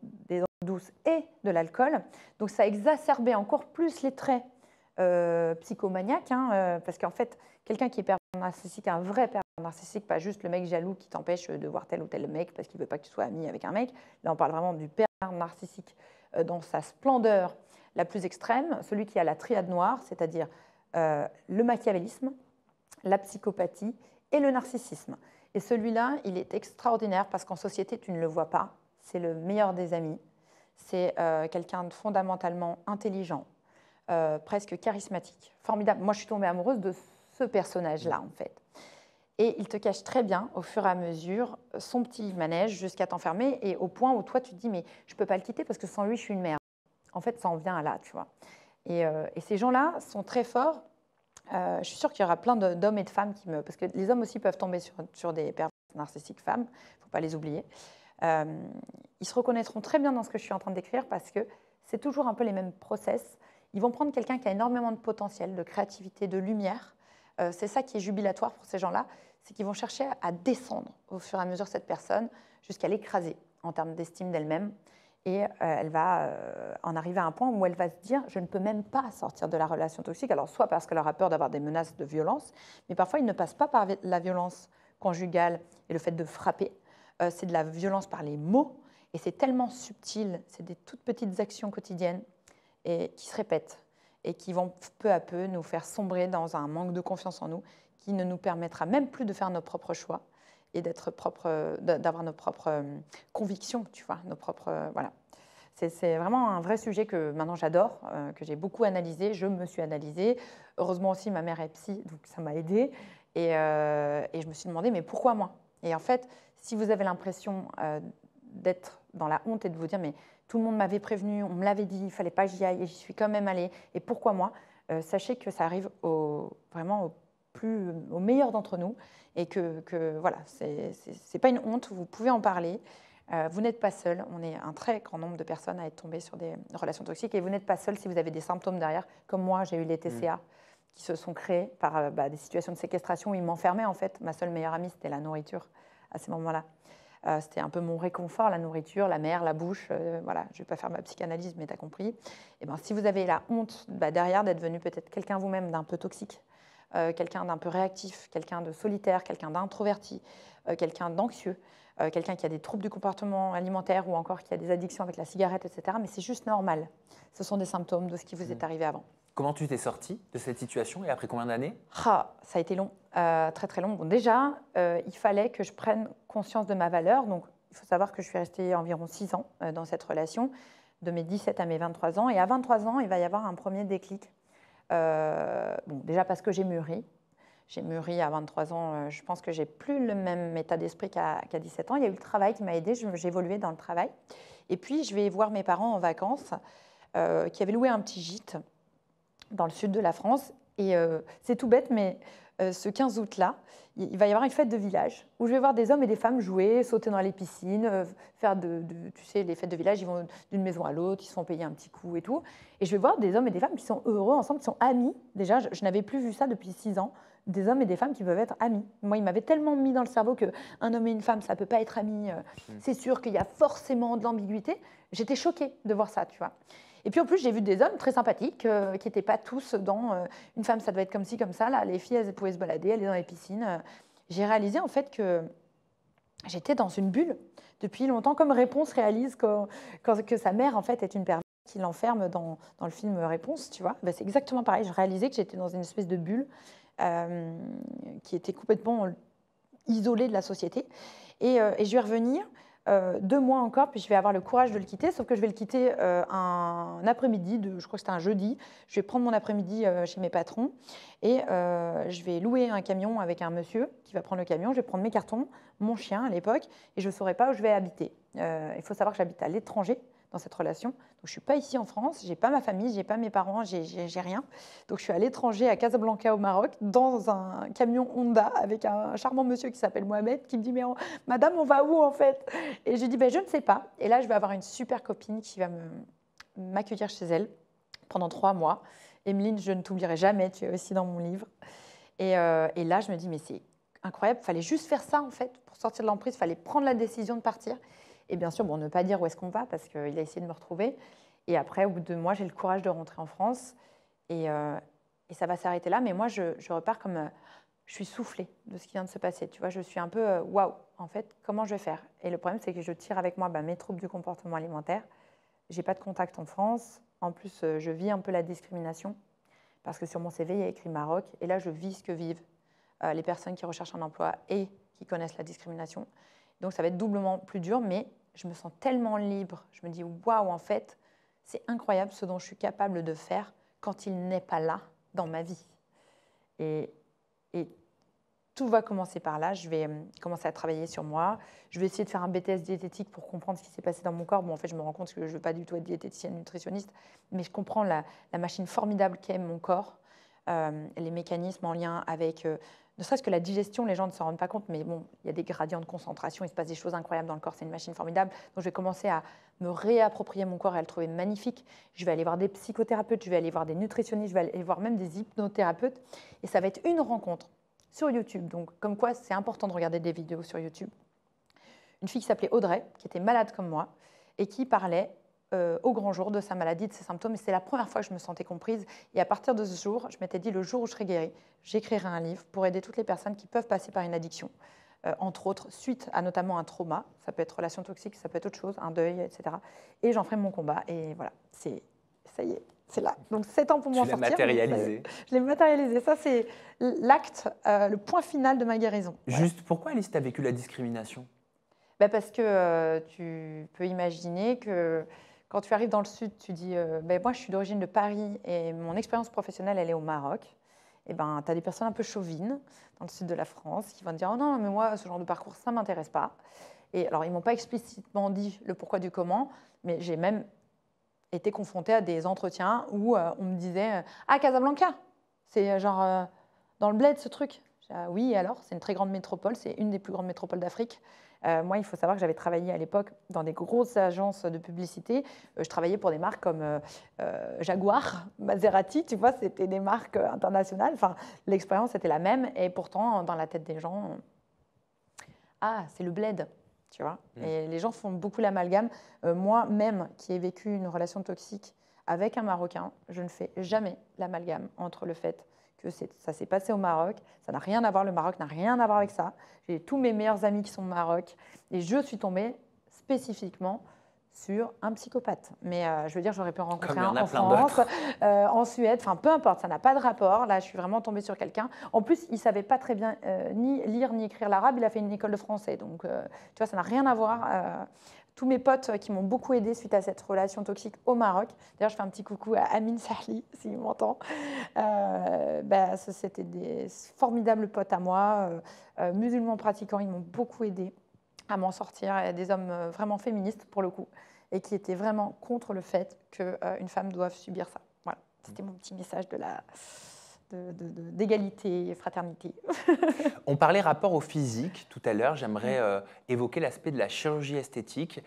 douces et de l'alcool. Donc, ça exacerbait encore plus les traits psychomaniaques, parce qu'en fait, quelqu'un qui est pervers narcissique, un vrai pervers narcissique, pas juste le mec jaloux qui t'empêche de voir tel ou tel mec parce qu'il ne veut pas que tu sois ami avec un mec. Là, on parle vraiment du pervers narcissique dans sa splendeur la plus extrême, celui qui a la triade noire, c'est-à-dire le machiavélisme, la psychopathie et le narcissisme. Et celui-là, il est extraordinaire parce qu'en société, tu ne le vois pas. C'est le meilleur des amis. C'est quelqu'un de fondamentalement intelligent, presque charismatique, formidable. Moi, je suis tombée amoureuse de ce personnage-là, en fait. Et il te cache très bien, au fur et à mesure, son petit manège jusqu'à t'enfermer et au point où toi, tu te dis « mais je ne peux pas le quitter parce que sans lui, je suis une merde ». En fait, ça en vient à là, tu vois. Et ces gens-là sont très forts. Je suis sûre qu'il y aura plein d'hommes et de femmes qui me... Parce que les hommes aussi peuvent tomber sur des pervers narcissiques femmes, il ne faut pas les oublier. Ils se reconnaîtront très bien dans ce que je suis en train de décrire parce que c'est toujours un peu les mêmes process. Ils vont prendre quelqu'un qui a énormément de potentiel, de créativité, de lumière. C'est ça qui est jubilatoire pour ces gens-là, c'est qu'ils vont chercher à descendre au fur et à mesure cette personne jusqu'à l'écraser en termes d'estime d'elle-même. Et elle va en arriver à un point où elle va se dire « je ne peux même pas sortir de la relation toxique ». Alors soit parce qu'elle aura peur d'avoir des menaces de violence, mais parfois il ne passe pas par la violence conjugale et le fait de frapper. C'est de la violence par les mots et c'est tellement subtil, c'est des toutes petites actions quotidiennes et qui se répètent et qui vont peu à peu nous faire sombrer dans un manque de confiance en nous qui ne nous permettra même plus de faire nos propres choix et d'avoir nos propres convictions, tu vois, nos propres... voilà. C'est vraiment un vrai sujet que maintenant j'adore, que j'ai beaucoup analysé. Je me suis analysée. Heureusement aussi, ma mère est psy, donc ça m'a aidée. Et je me suis demandé, mais pourquoi moi? Et en fait, si vous avez l'impression d'être dans la honte et de vous dire, mais tout le monde m'avait prévenu, on me l'avait dit, il ne fallait pas que j'y aille, et j'y suis quand même allée, et pourquoi moi? Sachez que ça arrive vraiment au meilleur d'entre nous, et que voilà, c'est pas une honte, vous pouvez en parler. Vous n'êtes pas seul, on est un très grand nombre de personnes à être tombées sur des relations toxiques, et vous n'êtes pas seul si vous avez des symptômes derrière, comme moi, j'ai eu les TCA qui se sont créés par des situations de séquestration où ils m'enfermaient en fait. Ma seule meilleure amie, c'était la nourriture à ces moments-là. C'était un peu mon réconfort, la nourriture, la mer, la bouche. Voilà, je ne vais pas faire ma psychanalyse, mais tu as compris. Et ben, si vous avez la honte derrière d'être devenu peut-être quelqu'un vous-même d'un peu toxique, quelqu'un d'un peu réactif, quelqu'un de solitaire, quelqu'un d'introverti, quelqu'un d'anxieux, quelqu'un qui a des troubles du comportement alimentaire ou encore qui a des addictions avec la cigarette, etc. Mais c'est juste normal. Ce sont des symptômes de ce qui vous est arrivé avant. Comment tu t'es sortie de cette situation et après combien d'années? Ça a été long, très très long. Bon, déjà, il fallait que je prenne conscience de ma valeur. Donc, il faut savoir que je suis restée environ 6 ans dans cette relation, de mes 17 à mes 23 ans. Et à 23 ans, il va y avoir un premier déclic. Déjà parce que j'ai mûri. J'ai mûri à 23 ans. Je pense que j'ai plus le même état d'esprit qu'à 17 ans. Il y a eu le travail qui m'a aidée. J'ai évolué dans le travail. Et puis, je vais voir mes parents en vacances qui avaient loué un petit gîte dans le sud de la France. Et c'est tout bête, mais ce 15 août-là, il va y avoir une fête de village où je vais voir des hommes et des femmes jouer, sauter dans les piscines, faire tu sais, les fêtes de village, ils vont d'une maison à l'autre, ils se font payer un petit coup et tout. Et je vais voir des hommes et des femmes qui sont heureux ensemble, qui sont amis. Déjà, je n'avais plus vu ça depuis 6 ans, des hommes et des femmes qui peuvent être amis. Moi, il m'avait tellement mis dans le cerveau qu'un homme et une femme, ça ne peut pas être amis. C'est sûr qu'il y a forcément de l'ambiguïté. J'étais choquée de voir ça, tu vois. Et puis en plus, j'ai vu des hommes très sympathiques qui n'étaient pas tous dans une femme, ça doit être comme ci, comme ça. Là, les filles, elles pouvaient se balader, aller dans les piscines. J'ai réalisé en fait que j'étais dans une bulle depuis longtemps, comme Réponse réalise que sa mère en fait est une perverse qui l'enferme dans le film Réponse, tu vois. Ben, c'est exactement pareil. Je réalisais que j'étais dans une espèce de bulle qui était complètement isolée de la société. Et je vais revenir. 2 mois encore, puis je vais avoir le courage de le quitter, sauf que je vais le quitter un après-midi, je crois que c'était un jeudi. Je vais prendre mon après-midi chez mes patrons et je vais louer un camion avec un monsieur qui va prendre le camion. Je vais prendre mes cartons, mon chien à l'époque, et je ne saurais pas où je vais habiter. Il faut savoir que j'habite à l'étranger dans cette relation. Donc, je ne suis pas ici en France, je n'ai pas ma famille, je n'ai pas mes parents, j'ai rien. Donc, je suis à l'étranger, à Casablanca, au Maroc, dans un camion Honda avec un charmant monsieur qui s'appelle Mohamed qui me dit « Mais madame, on va où en fait ?» Et je lui dis « Je ne sais pas. » Et là, je vais avoir une super copine qui va m'accueillir chez elle pendant 3 mois. Emeline, je ne t'oublierai jamais, tu es aussi dans mon livre. Et là, je me dis « Mais c'est incroyable, il fallait juste faire ça en fait pour sortir de l'emprise, il fallait prendre la décision de partir. » Et bien sûr, ne pas dire où est-ce qu'on va parce qu'il a essayé de me retrouver. Et après, au bout de 2 mois, j'ai le courage de rentrer en France. Et ça va s'arrêter là. Mais moi, je repars comme... je suis soufflée de ce qui vient de se passer. Tu vois, je suis un peu waouh, en fait, comment je vais faire? Et le problème, c'est que je tire avec moi mes troubles du comportement alimentaire. Je n'ai pas de contact en France. En plus, je vis un peu la discrimination parce que sur mon CV, il y a écrit Maroc. Et là, je vis ce que vivent les personnes qui recherchent un emploi et qui connaissent la discrimination. Donc, ça va être doublement plus dur, mais je me sens tellement libre. Je me dis, waouh, en fait, c'est incroyable ce dont je suis capable de faire quand il n'est pas là dans ma vie. Et tout va commencer par là. Je vais commencer à travailler sur moi. Je vais essayer de faire un BTS diététique pour comprendre ce qui s'est passé dans mon corps. Bon, en fait, je me rends compte que je ne veux pas du tout être diététicienne, nutritionniste, mais je comprends la machine formidable qu'est mon corps, les mécanismes en lien avec... ne serait-ce que la digestion, les gens ne s'en rendent pas compte, mais bon, il y a des gradients de concentration, il se passe des choses incroyables dans le corps, c'est une machine formidable. Donc je vais commencer à me réapproprier mon corps et à le trouver magnifique. Je vais aller voir des psychothérapeutes, je vais aller voir des nutritionnistes, je vais aller voir même des hypnothérapeutes. Et ça va être une rencontre sur YouTube. Donc comme quoi, c'est important de regarder des vidéos sur YouTube. Une fille qui s'appelait Audrey, qui était malade comme moi, et qui parlait au grand jour de sa maladie, de ses symptômes. Et c'est la première fois que je me sentais comprise. Et à partir de ce jour, je m'étais dit, le jour où je serai guérie, j'écrirai un livre pour aider toutes les personnes qui peuvent passer par une addiction, entre autres, suite à notamment un trauma. Ça peut être relation toxique, ça peut être autre chose, un deuil, etc. Et j'en ferai mon combat. Et voilà, ça y est, c'est là. Donc 7 ans pour m'en sortir. Tu l'as matérialisé. Je l'ai matérialisé. Ça, c'est l'acte, le point final de ma guérison. Juste, pourquoi, Alice, tu as vécu la discrimination? Parce que tu peux imaginer que quand tu arrives dans le Sud, tu dis moi, je suis d'origine de Paris et mon expérience professionnelle, elle est au Maroc. Et tu as des personnes un peu chauvines dans le sud de la France qui vont te dire « Oh non, mais moi, ce genre de parcours, ça ne m'intéresse pas. » Et alors, ils ne m'ont pas explicitement dit le pourquoi du comment, mais j'ai même été confrontée à des entretiens où on me disait « Ah, Casablanca, c'est genre dans le bled, ce truc ?» Oui, et alors, c'est une très grande métropole, c'est une des plus grandes métropoles d'Afrique. Moi, il faut savoir que j'avais travaillé à l'époque dans des grosses agences de publicité. Je travaillais pour des marques comme Jaguar, Maserati, tu vois, c'était des marques internationales. Enfin, l'expérience était la même et pourtant, dans la tête des gens, c'est le bled, tu vois. Et les gens font beaucoup l'amalgame. Moi-même, qui ai vécu une relation toxique avec un Marocain, je ne fais jamais l'amalgame entre le fait que ça s'est passé au Maroc, ça n'a rien à voir, le Maroc n'a rien à voir avec ça. J'ai tous mes meilleurs amis qui sont au Maroc et je suis tombée spécifiquement sur un psychopathe. Mais je veux dire, j'aurais pu en rencontrer un en France, en Suède, enfin peu importe, ça n'a pas de rapport. Là, je suis vraiment tombée sur quelqu'un. En plus, il ne savait pas très bien ni lire ni écrire l'arabe, il a fait une école de français. Donc, tu vois, ça n'a rien à voir. Tous mes potes qui m'ont beaucoup aidée suite à cette relation toxique au Maroc. D'ailleurs, je fais un petit coucou à Amine Sahli, s'il m'entend. C'était des formidables potes à moi, musulmans pratiquants. Ils m'ont beaucoup aidée à m'en sortir. Et des hommes vraiment féministes, pour le coup, et qui étaient vraiment contre le fait qu'une femme doive subir ça. Voilà, c'était mon petit message d'égalité et fraternité. On parlait rapport au physique tout à l'heure. J'aimerais évoquer l'aspect de la chirurgie esthétique.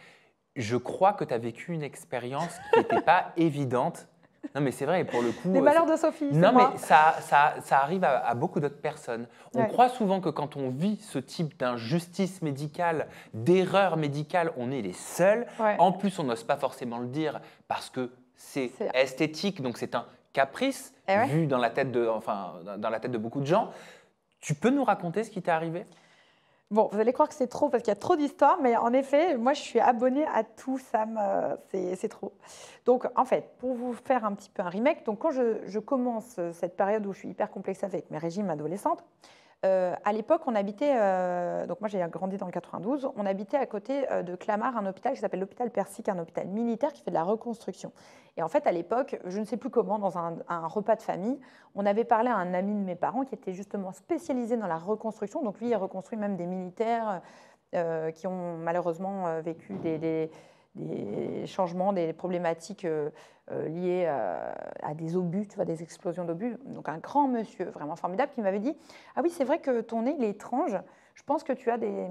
Je crois que tu as vécu une expérience qui n'était pas évidente. Non, mais c'est vrai, pour le coup... Les malheurs de Sophie, non, mais ça arrive à beaucoup d'autres personnes. On croit souvent que quand on vit ce type d'injustice médicale, d'erreur médicale, on est les seuls. En plus, on n'ose pas forcément le dire parce que c'est esthétique, donc c'est un caprice vu dans la tête dans la tête de beaucoup de gens. Tu peux nous raconter ce qui t'est arrivé ? Bon, vous allez croire que c'est trop parce qu'il y a trop d'histoires, mais en effet, moi, je suis abonnée à tout, c'est trop. Donc, en fait, pour vous faire un petit peu un remake, donc quand je commence cette période où je suis hyper complexée avec mes régimes adolescentes, À l'époque, on habitait, donc moi j'ai grandi dans le 92, on habitait à côté de Clamart, un hôpital qui s'appelle l'hôpital Persique, un hôpital militaire qui fait de la reconstruction. Et en fait, à l'époque, je ne sais plus comment, dans un repas de famille, on avait parlé à un ami de mes parents qui était justement spécialisé dans la reconstruction. Donc lui, il reconstruit même des militaires qui ont malheureusement vécu des changements, des problématiques liées à des obus, tu vois, des explosions d'obus. Donc un grand monsieur, vraiment formidable, qui m'avait dit « Ah oui, c'est vrai que ton nez, il est étrange. Je pense que tu as des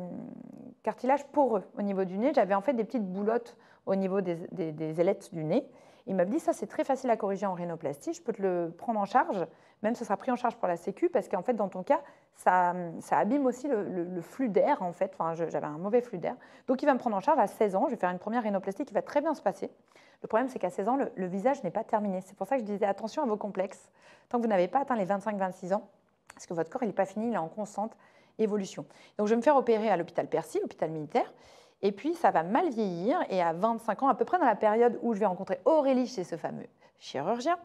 cartilages poreux au niveau du nez. » J'avais en fait des petites boulottes au niveau des ailettes du nez. Il m'a dit « Ça, c'est très facile à corriger en rhinoplastie. Je peux te le prendre en charge. Même ce sera pris en charge pour la Sécu parce qu'en fait, dans ton cas, ça abîme aussi le flux d'air, en fait. Enfin, j'avais un mauvais flux d'air. Donc, il va me prendre en charge à 16 ans. Je vais faire une première rhinoplastie qui va très bien se passer. Le problème, c'est qu'à 16 ans, le visage n'est pas terminé. C'est pour ça que je disais attention à vos complexes. Tant que vous n'avez pas atteint les 25-26 ans, parce que votre corps, il n'est pas fini, il est en constante évolution. Donc, je vais me faire opérer à l'hôpital Percy, l'hôpital militaire. Et puis, ça va mal vieillir. Et à 25 ans, à peu près dans la période où je vais rencontrer Aurélie chez ce fameux chirurgien,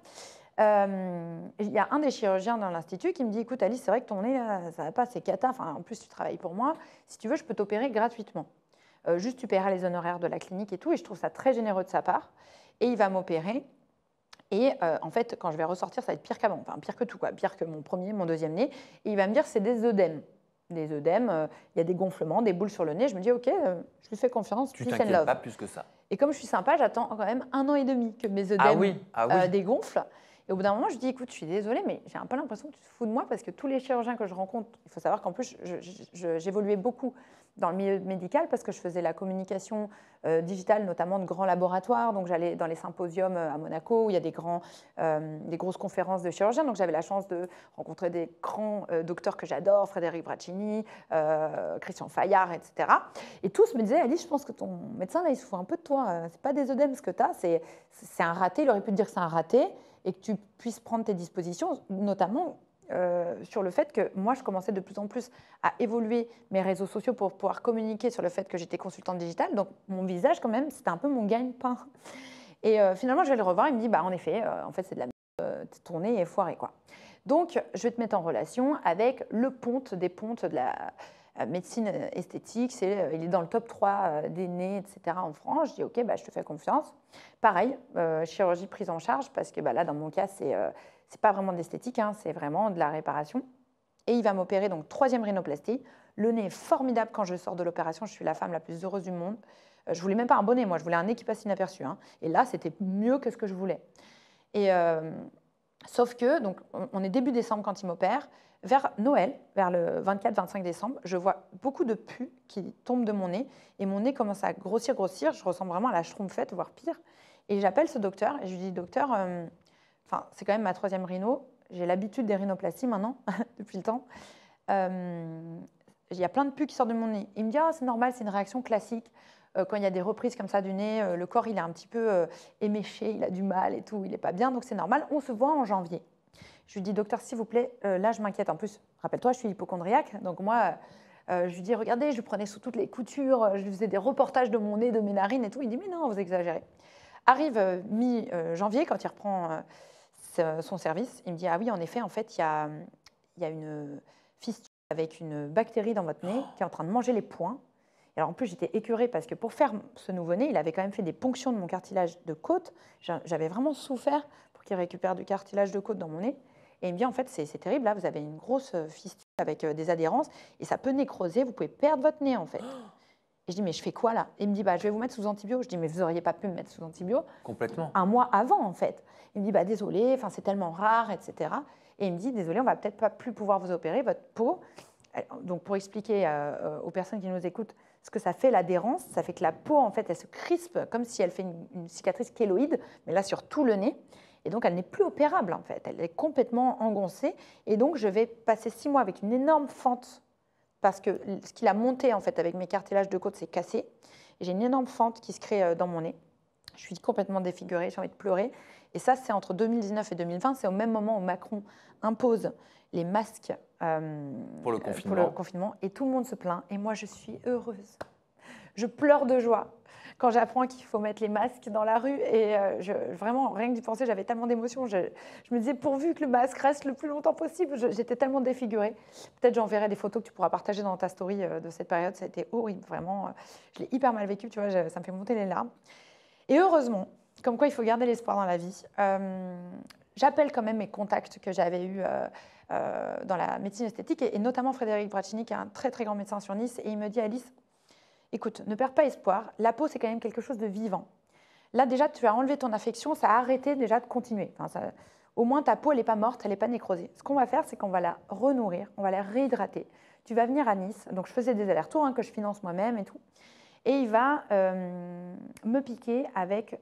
il y a un des chirurgiens dans l'institut qui me dit « Écoute Alice, c'est vrai que ton nez, là, ça va pas, c'est cata. Enfin, en plus, tu travailles pour moi. Si tu veux, je peux t'opérer gratuitement. Juste, tu paieras les honoraires de la clinique et tout. » Et je trouve ça très généreux de sa part. Et il va m'opérer. Et en fait, quand je vais ressortir, ça va être pire qu'avant. Enfin, pire que tout, quoi. Pire que mon deuxième nez. Et il va me dire « C'est des œdèmes. » Des œdèmes, il y a des gonflements, des boules sur le nez. Je me dis « Ok, je lui fais confiance. » Tu t'inquiètes pas plus que ça. Et comme je suis sympa, j'attends quand même 1 an et demi que mes œdèmes dégonflent. Et au bout d'un moment, je dis, écoute, je suis désolée, mais j'ai un peu l'impression que tu te fous de moi parce que tous les chirurgiens que je rencontre, il faut savoir qu'en plus, j'évoluais beaucoup dans le milieu médical parce que je faisais la communication digitale, notamment de grands laboratoires. Donc, j'allais dans les symposiums à Monaco où il y a des grosses conférences de chirurgiens. Donc, j'avais la chance de rencontrer des grands docteurs que j'adore, Frédéric Braccini, Christian Fayard, etc. Et tous me disaient, Alice, je pense que ton médecin, là, il se fout un peu de toi. C'est pas des œdèmes ce que tu as, c'est un raté. Il aurait pu te dire que c'est un raté. Et que tu puisses prendre tes dispositions, notamment sur le fait que moi, je commençais de plus en plus à évoluer mes réseaux sociaux pour pouvoir communiquer sur le fait que j'étais consultante digitale. Donc, mon visage, quand même, c'était un peu mon gagne-pain. Et finalement, je vais le revoir. Il me dit, bah, en effet, en fait, c'est de la merde, ton nez est foiré, quoi. Donc, je vais te mettre en relation avec le ponte des pontes de la médecine esthétique. Il est dans le top 3 des nez, etc. en France. Je dis, OK, bah, je te fais confiance. Pareil, chirurgie prise en charge, parce que bah, là, dans mon cas, c'est pas vraiment de l'esthétique, hein, c'est vraiment de la réparation. Et il va m'opérer, donc 3e rhinoplastie. Le nez est formidable quand je sors de l'opération. Je suis la femme la plus heureuse du monde. Je voulais même pas un bonnet, moi, je voulais un nez qui passe inaperçu. Hein. Et là, c'était mieux que ce que je voulais. Et sauf que, donc, on est début décembre quand il m'opère. Vers Noël, vers le 24-25 décembre, je vois beaucoup de pus qui tombent de mon nez. Et mon nez commence à grossir. Je ressemble vraiment à la schtroumpfette, voire pire. Et j'appelle ce docteur et je lui dis, docteur, c'est quand même ma 3e rhino. J'ai l'habitude des rhinoplasties maintenant, depuis le temps. Il y a plein de pus qui sortent de mon nez. Il me dit, ah, c'est normal, c'est une réaction classique. Quand il y a des reprises comme ça du nez, le corps il est un petit peu éméché, il a du mal et tout, il n'est pas bien, donc c'est normal. On se voit en janvier. Je lui dis, docteur, s'il vous plaît, là je m'inquiète. En plus, rappelle-toi, je suis hypocondriaque, donc moi, je lui dis, regardez, je lui prenais sous toutes les coutures, je lui faisais des reportages de mon nez, de mes narines et tout. Il dit, mais non, vous exagérez. Arrive mi-janvier, quand il reprend son service, il me dit, ah oui, en effet, il y a une fistule avec une bactérie dans votre nez qui est en train de manger les poings. Et alors en plus, j'étais écœurée parce que pour faire ce nouveau-né, il avait quand même fait des ponctions de mon cartilage de côte. J'avais vraiment souffert pour qu'il récupère du cartilage de côte dans mon nez. Et il me dit, en fait, c'est terrible, là, vous avez une grosse fistule avec des adhérences et ça peut nécroser, vous pouvez perdre votre nez, en fait. Et je dis, mais je fais quoi, là? Et il me dit, bah, je vais vous mettre sous antibio. Je dis, mais vous n'auriez pas pu me mettre sous antibio complètement 1 mois avant, en fait. Il me dit, bah, désolé, c'est tellement rare, etc. Et il me dit, désolé, on va peut-être pas plus pouvoir vous opérer, votre peau. Donc, pour expliquer aux personnes qui nous écoutent ce que ça fait, l'adhérence, ça fait que la peau, en fait, elle se crispe comme si elle fait une cicatrice kéloïde, mais là, sur tout le nez. Et donc, elle n'est plus opérable, en fait. Elle est complètement engoncée. Et donc, je vais passer 6 mois avec une énorme fente parce que ce qu'il a monté, en fait, avec mes cartilages de côte, c'est cassé. Et j'ai une énorme fente qui se crée dans mon nez. Je suis complètement défigurée, j'ai envie de pleurer. Et ça, c'est entre 2019 et 2020. C'est au même moment où Macron impose les masques pour le confinement. Et tout le monde se plaint. Et moi, je suis heureuse. Je pleure de joie. quand j'apprends qu'il faut mettre les masques dans la rue. Et vraiment, rien que d'y penser, j'avais tellement d'émotions. Je me disais, pourvu que le masque reste le plus longtemps possible, j'étais tellement défigurée. Peut-être j'enverrai des photos que tu pourras partager dans ta story de cette période. Ça a été horrible, vraiment. Je l'ai hyper mal vécu, tu vois, ça me fait monter les larmes. Et heureusement, comme quoi il faut garder l'espoir dans la vie, j'appelle quand même mes contacts que j'avais eus dans la médecine esthétique, et notamment Frédéric Bracchini, qui est un très très grand médecin sur Nice, et il me dit, Alice, écoute, ne perds pas espoir, la peau c'est quand même quelque chose de vivant. Là déjà, tu as enlevé ton affection, ça a arrêté déjà de continuer. Enfin, au moins ta peau, elle n'est pas morte, elle n'est pas nécrosée. Ce qu'on va faire, c'est qu'on va la renourrir, on va la réhydrater. Tu vas venir à Nice, donc je faisais des allers-retours que je finance moi-même et tout. Et il va me piquer avec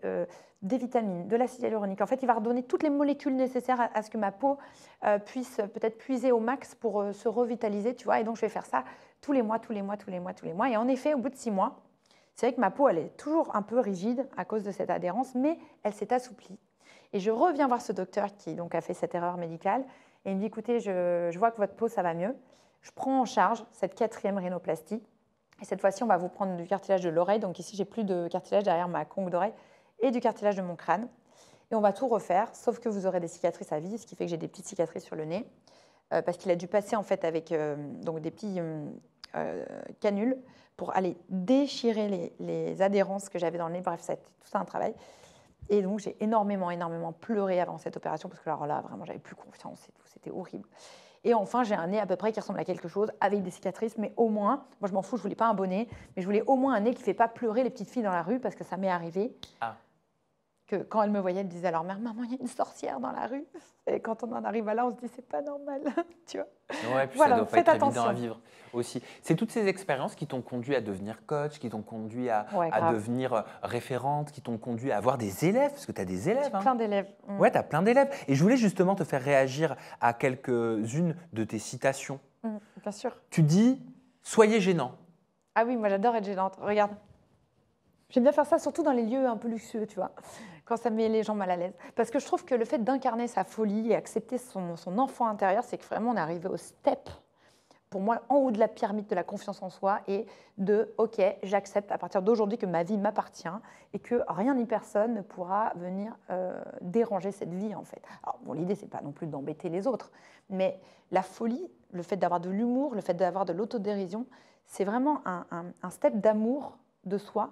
des vitamines, de l'acide hyaluronique. En fait, il va redonner toutes les molécules nécessaires à ce que ma peau puisse peut-être puiser au max pour se revitaliser, tu vois. Et donc, je vais faire ça tous les mois. Et en effet, au bout de 6 mois, c'est vrai que ma peau, elle est toujours un peu rigide à cause de cette adhérence, mais elle s'est assouplie. Et je reviens voir ce docteur qui donc, a fait cette erreur médicale. Et il me dit, écoutez, je vois que votre peau, ça va mieux. Je prends en charge cette 4e rhinoplastie. Et cette fois-ci, on va vous prendre du cartilage de l'oreille. Donc ici, j'ai plus de cartilage derrière ma conque d'oreille et du cartilage de mon crâne. Et on va tout refaire, sauf que vous aurez des cicatrices à vie, ce qui fait que j'ai des petites cicatrices sur le nez, parce qu'il a dû passer en fait avec donc des petits canules pour aller déchirer les adhérences que j'avais dans le nez. Bref, c'était tout ça un travail. Et donc, j'ai énormément pleuré avant cette opération, parce que alors là, vraiment, j'avais plus confiance et tout, c'était horrible. Et enfin, j'ai un nez à peu près qui ressemble à quelque chose, avec des cicatrices, mais au moins, moi je m'en fous, je voulais pas un bonnet, mais je voulais au moins un nez qui ne fait pas pleurer les petites filles dans la rue, parce que ça m'est arrivé. Que quand elles me voyaient, elles disaient à leur mère, maman, il y a une sorcière dans la rue. Et quand on en arrive à là, on se dit, c'est pas normal, tu vois. Ouais, puis voilà, ça doit pas être attention. évident à vivre aussi. C'est toutes ces expériences qui t'ont conduit à devenir coach, qui t'ont conduit à devenir référente, qui t'ont conduit à avoir des élèves, parce que tu as des élèves. Plein d'élèves. Ouais, tu as plein d'élèves. Et je voulais justement te faire réagir à quelques-unes de tes citations. Bien sûr. Tu dis, soyez gênant. Ah oui, moi j'adore être gênante. Regarde. J'aime bien faire ça, surtout dans les lieux un peu luxueux, tu vois, quand ça met les gens mal à l'aise. Parce que je trouve que le fait d'incarner sa folie et accepter son enfant intérieur, c'est que vraiment on est arrivé au step, pour moi, en haut de la pyramide de la confiance en soi, et de « ok, j'accepte à partir d'aujourd'hui que ma vie m'appartient et que rien ni personne ne pourra venir déranger cette vie, en fait ». Alors bon, l'idée, c'est pas non plus d'embêter les autres, mais la folie, le fait d'avoir de l'humour, le fait d'avoir de l'autodérision, c'est vraiment un step d'amour de soi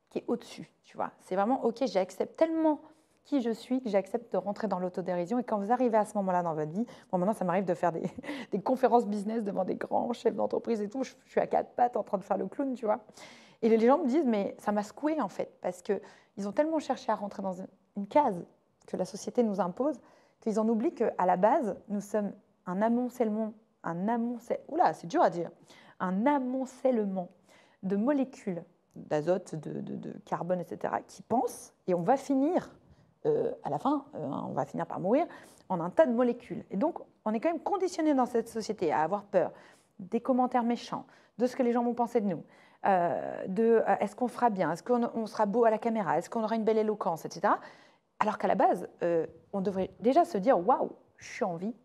qui est au-dessus, tu vois. C'est vraiment, ok, j'accepte tellement qui je suis que j'accepte de rentrer dans l'autodérision. Et quand vous arrivez à ce moment-là dans votre vie, bon, maintenant, ça m'arrive de faire des conférences business devant des grands chefs d'entreprise et tout. Je suis à 4 pattes en train de faire le clown, tu vois. Et les gens me disent, mais ça m'a secoué, en fait, parce qu'ils ont tellement cherché à rentrer dans une case que la société nous impose qu'ils en oublient qu'à la base, nous sommes un amoncellement, oula, c'est dur à dire, un amoncellement de molécules d'azote, de carbone, etc., qui pensent, et on va finir, à la fin, on va finir par mourir, en un tas de molécules. Et donc, on est quand même conditionné dans cette société à avoir peur des commentaires méchants, de ce que les gens vont penser de nous, est-ce qu'on fera bien, est-ce qu'on sera beau à la caméra, est-ce qu'on aura une belle éloquence, etc. Alors qu'à la base, on devrait déjà se dire « Waouh, je suis en vie ».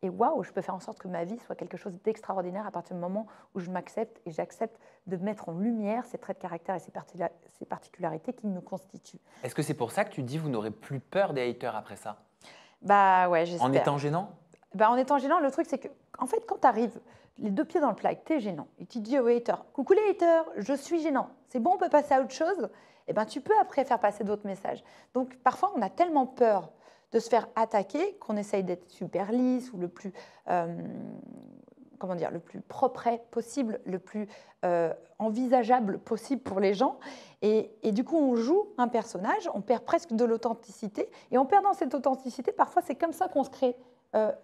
Et waouh, je peux faire en sorte que ma vie soit quelque chose d'extraordinaire à partir du moment où je m'accepte et j'accepte de mettre en lumière ces traits de caractère et ces particularités qui me constituent. Est-ce que c'est pour ça que tu dis vous n'aurez plus peur des haters après ça? Bah ouais, j'espère. En étant gênant? Bah, en étant gênant, le truc c'est que, en fait, quand tu arrives les 2 pieds dans le plat et que tu es gênant et tu dis aux haters, coucou les haters, je suis gênant, c'est bon, on peut passer à autre chose, et ben tu peux après faire passer d'autres messages. Donc parfois, on a tellement peur de se faire attaquer qu'on essaye d'être super lisse ou le plus, le plus propre possible, le plus envisageable possible pour les gens. Et du coup, on joue un personnage, on perd presque de l'authenticité. Et en perdant cette authenticité, parfois, c'est comme ça qu'on se crée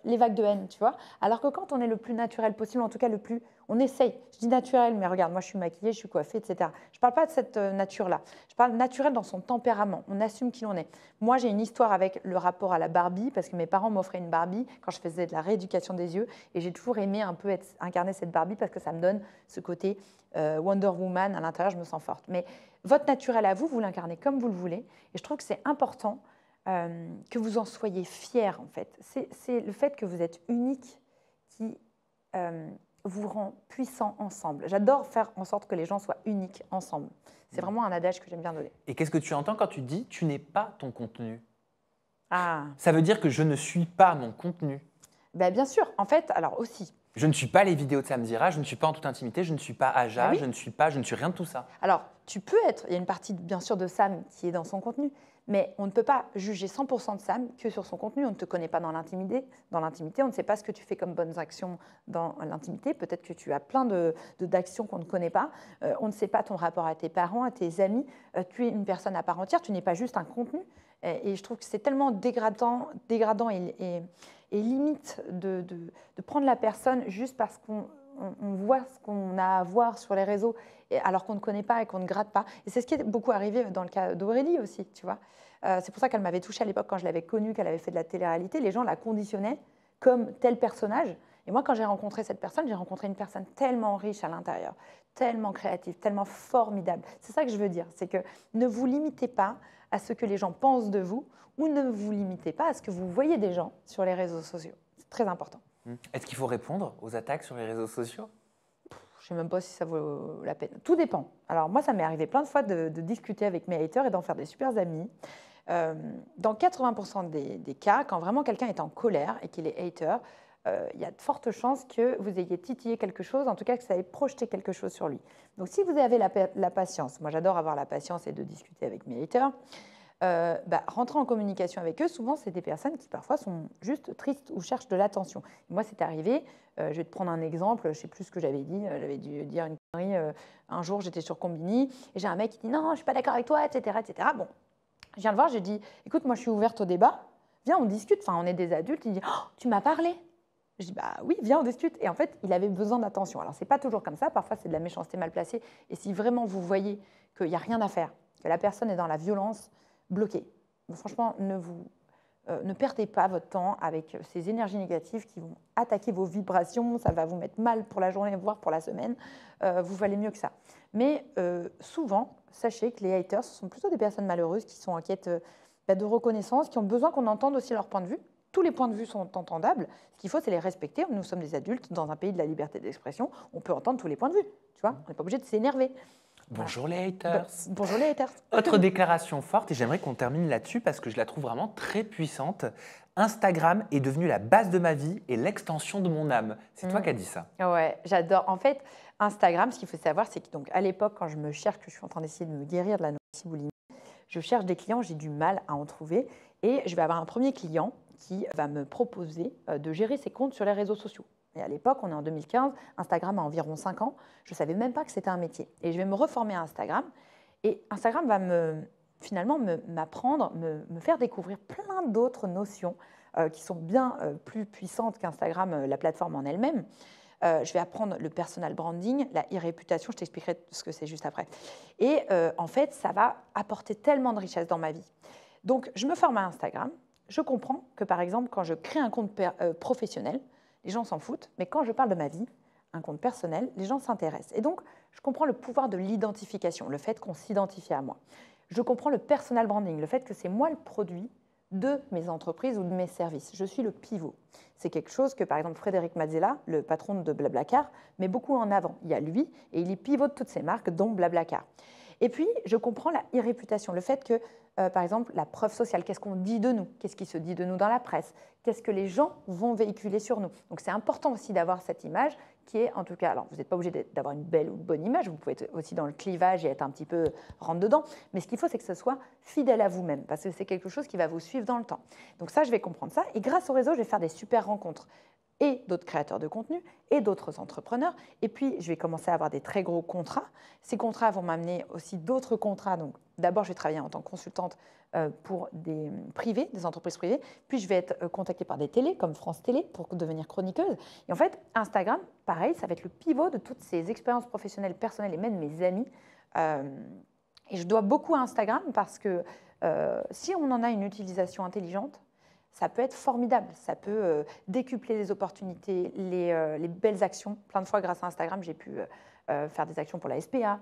les vagues de haine, tu vois. Alors que quand on est le plus naturel possible, en tout cas le plus, on essaye. Je dis naturel, mais regarde, moi je suis maquillée, je suis coiffée, etc. Je ne parle pas de cette nature-là. Je parle naturel dans son tempérament. On assume qui l'on est. Moi, j'ai une histoire avec le rapport à la Barbie, parce que mes parents m'offraient une Barbie quand je faisais de la rééducation des yeux, et j'ai toujours aimé un peu incarner cette Barbie parce que ça me donne ce côté Wonder Woman. À l'intérieur, je me sens forte. Mais votre naturel à vous, vous l'incarnez comme vous le voulez, et je trouve que c'est important que vous en soyez fiers, en fait. C'est le fait que vous êtes unique qui vous rend puissant ensemble. J'adore faire en sorte que les gens soient uniques ensemble. C'est vraiment un adage que j'aime bien donner. Et qu'est-ce que tu entends quand tu dis « tu n'es pas ton contenu » ? Ah, Ça veut dire que je ne suis pas mon contenu. ben, bien sûr. En fait, alors aussi. Je ne suis pas les vidéos de Samzira, je ne suis pas en toute intimité, je ne suis pas Aja, Ah oui. je ne suis rien de tout ça. Alors, tu peux être, il y a une partie bien sûr de Sam qui est dans son contenu, mais on ne peut pas juger 100% de Sam que sur son contenu. On ne te connaît pas dans l'intimité, on ne sait pas ce que tu fais comme bonnes actions dans l'intimité. Peut-être que tu as plein d'actions qu'on ne connaît pas. On ne sait pas ton rapport à tes parents, à tes amis. Tu es une personne à part entière, tu n'es pas juste un contenu. Et je trouve que c'est tellement dégradant et limite de prendre la personne juste parce qu'on voit ce qu'on a à voir sur les réseaux alors qu'on ne connaît pas et qu'on ne gratte pas. Et c'est ce qui est beaucoup arrivé dans le cas d'Aurélie aussi, tu vois. C'est pour ça qu'elle m'avait touchée à l'époque quand je l'avais connue, qu'elle avait fait de la télé-réalité. Les gens la conditionnaient comme tel personnage. Et moi, quand j'ai rencontré cette personne, j'ai rencontré une personne tellement riche à l'intérieur, tellement créative, tellement formidable. C'est ça que je veux dire, c'est que ne vous limitez pas à ce que les gens pensent de vous ou ne vous limitez pas à ce que vous voyez des gens sur les réseaux sociaux. C'est très important. Est-ce qu'il faut répondre aux attaques sur les réseaux sociaux ? Je ne sais même pas si ça vaut la peine. Tout dépend. Alors moi, ça m'est arrivé plein de fois de discuter avec mes haters et d'en faire des super amis. Dans 80% des cas, quand vraiment quelqu'un est en colère et qu'il est hater, il y a de fortes chances que vous ayez titillé quelque chose, en tout cas que ça ait projeté quelque chose sur lui. Donc si vous avez la patience, moi j'adore avoir la patience et de discuter avec mes haters, rentrer en communication avec eux, souvent c'est des personnes qui parfois sont juste tristes ou cherchent de l'attention. Moi c'est arrivé, je vais te prendre un exemple, je ne sais plus ce que j'avais dit, j'avais dû dire une connerie, un jour j'étais sur Combini et j'ai un mec qui dit non, je ne suis pas d'accord avec toi, etc., etc. Bon, je viens le voir, j'ai dit écoute, moi je suis ouverte au débat, viens on discute, enfin on est des adultes, il dit oh, tu m'as parlé. Je dis bah oui, viens on discute. Et en fait, il avait besoin d'attention. Alors c'est pas toujours comme ça, parfois c'est de la méchanceté mal placée. Et si vraiment vous voyez qu'il n'y a rien à faire, que la personne est dans la violence, bloquez. Donc, franchement, ne perdez pas votre temps avec ces énergies négatives qui vont attaquer vos vibrations, ça va vous mettre mal pour la journée, voire pour la semaine. Vous valez mieux que ça. Mais souvent, sachez que les haters, ce sont plutôt des personnes malheureuses qui sont en quête de reconnaissance, qui ont besoin qu'on entende aussi leur point de vue. Tous les points de vue sont entendables. Ce qu'il faut, c'est les respecter. Nous sommes des adultes dans un pays de la liberté d'expression. On peut entendre tous les points de vue. Tu vois, on n'est pas obligé de s'énerver. Bonjour les haters. Bonjour les haters. Autre déclaration forte, et j'aimerais qu'on termine là-dessus parce que je la trouve vraiment très puissante. Instagram est devenu la base de ma vie et l'extension de mon âme. C'est toi qui as dit ça. Ouais, j'adore. En fait, Instagram, ce qu'il faut savoir, c'est que donc, à l'époque, quand je me cherche, que je suis en train d'essayer de me guérir de l'anorexie boulimie, je cherche des clients, j'ai du mal à en trouver. Et je vais avoir un premier client qui va me proposer de gérer ses comptes sur les réseaux sociaux. Et à l'époque, on est en 2015, Instagram a environ 5 ans, je ne savais même pas que c'était un métier. Et je vais me reformer à Instagram, et Instagram va finalement m'apprendre, me faire découvrir plein d'autres notions qui sont bien plus puissantes qu'Instagram, la plateforme en elle-même. Je vais apprendre le personal branding, la e-réputation, je t'expliquerai ce que c'est juste après. Et en fait, ça va apporter tellement de richesse dans ma vie. Donc, je me forme à Instagram. Je comprends que, par exemple, quand je crée un compte professionnel, les gens s'en foutent, mais quand je parle de ma vie, un compte personnel, les gens s'intéressent. Et donc, je comprends le pouvoir de l'identification, le fait qu'on s'identifie à moi. Je comprends le personal branding, le fait que c'est moi le produit de mes entreprises ou de mes services. Je suis le pivot. C'est quelque chose que, par exemple, Frédéric Mazzella, le patron de Blablacar, met beaucoup en avant. Il y a lui et il y pivote toutes ses marques, dont Blablacar. Et puis, je comprends la e-réputation, le fait que, par exemple, la preuve sociale, qu'est-ce qu'on dit de nous? Qu'est-ce qui se dit de nous dans la presse? Qu'est-ce que les gens vont véhiculer sur nous? Donc, c'est important aussi d'avoir cette image qui est, en tout cas, alors vous n'êtes pas obligé d'avoir une belle ou bonne image, vous pouvez être aussi dans le clivage et être un petit peu rentre-dedans, mais ce qu'il faut, c'est que ce soit fidèle à vous-même, parce que c'est quelque chose qui va vous suivre dans le temps. Donc ça, je vais comprendre ça, et grâce au réseau, je vais faire des super rencontres et d'autres créateurs de contenu et d'autres entrepreneurs. Et puis, je vais commencer à avoir des très gros contrats. Ces contrats vont m'amener aussi d'autres contrats. Donc, d'abord, je vais travailler en tant que consultante pour des privés, des entreprises privées. Puis, je vais être contactée par des télés comme France Télé pour devenir chroniqueuse. Et en fait, Instagram, pareil, ça va être le pivot de toutes ces expériences professionnelles, personnelles et même mes amis. Et je dois beaucoup à Instagram parce que si on en a une utilisation intelligente, ça peut être formidable, ça peut décupler les opportunités, les belles actions. Plein de fois, grâce à Instagram, j'ai pu faire des actions pour la SPA,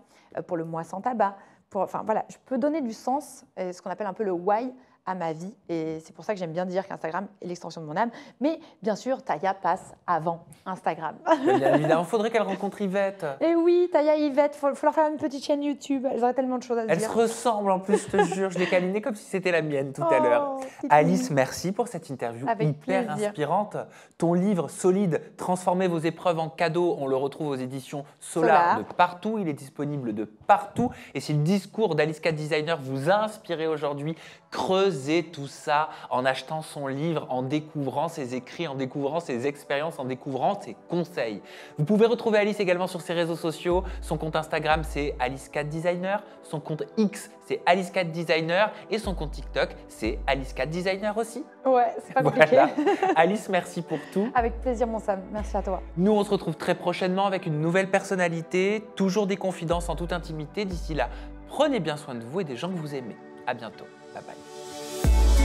pour le mois sans tabac. Enfin, voilà, je peux donner du sens, ce qu'on appelle un peu le why, à ma vie. Et c'est pour ça que j'aime bien dire qu'Instagram est l'extension de mon âme. Mais bien sûr, Taya passe avant Instagram. Bien évidemment, il faudrait qu'elle rencontre Yvette. Et oui, Taya et Yvette, il faut leur faire une petite chaîne YouTube. Elles auraient tellement de choses à se Elles dire. se ressemblent en plus, je te jure. Je l'ai câlinée comme si c'était la mienne tout à l'heure. c'est Alice, mignon. merci pour cette interview Avec hyper plaisir. inspirante. Ton livre solide, Transformez vos épreuves en cadeaux, on le retrouve aux éditions Solar de partout. Il est disponible de partout. Et si le discours d'Alice Cat Designer vous a inspiré aujourd'hui, creusez tout ça en achetant son livre, en découvrant ses écrits, en découvrant ses expériences, en découvrant ses conseils. Vous pouvez retrouver Alice également sur ses réseaux sociaux. Son compte Instagram, c'est Alice Cat Designer. Son compte X, c'est Alice Cat Designer. Et son compte TikTok, c'est Alice Cat Designer aussi. Ouais, c'est pas compliqué. Voilà. Alice, merci pour tout. Avec plaisir, mon Sam. Merci à toi. Nous, on se retrouve très prochainement avec une nouvelle personnalité, toujours des confidences en toute intimité. D'ici là, prenez bien soin de vous et des gens que vous aimez. À bientôt. Bye bye.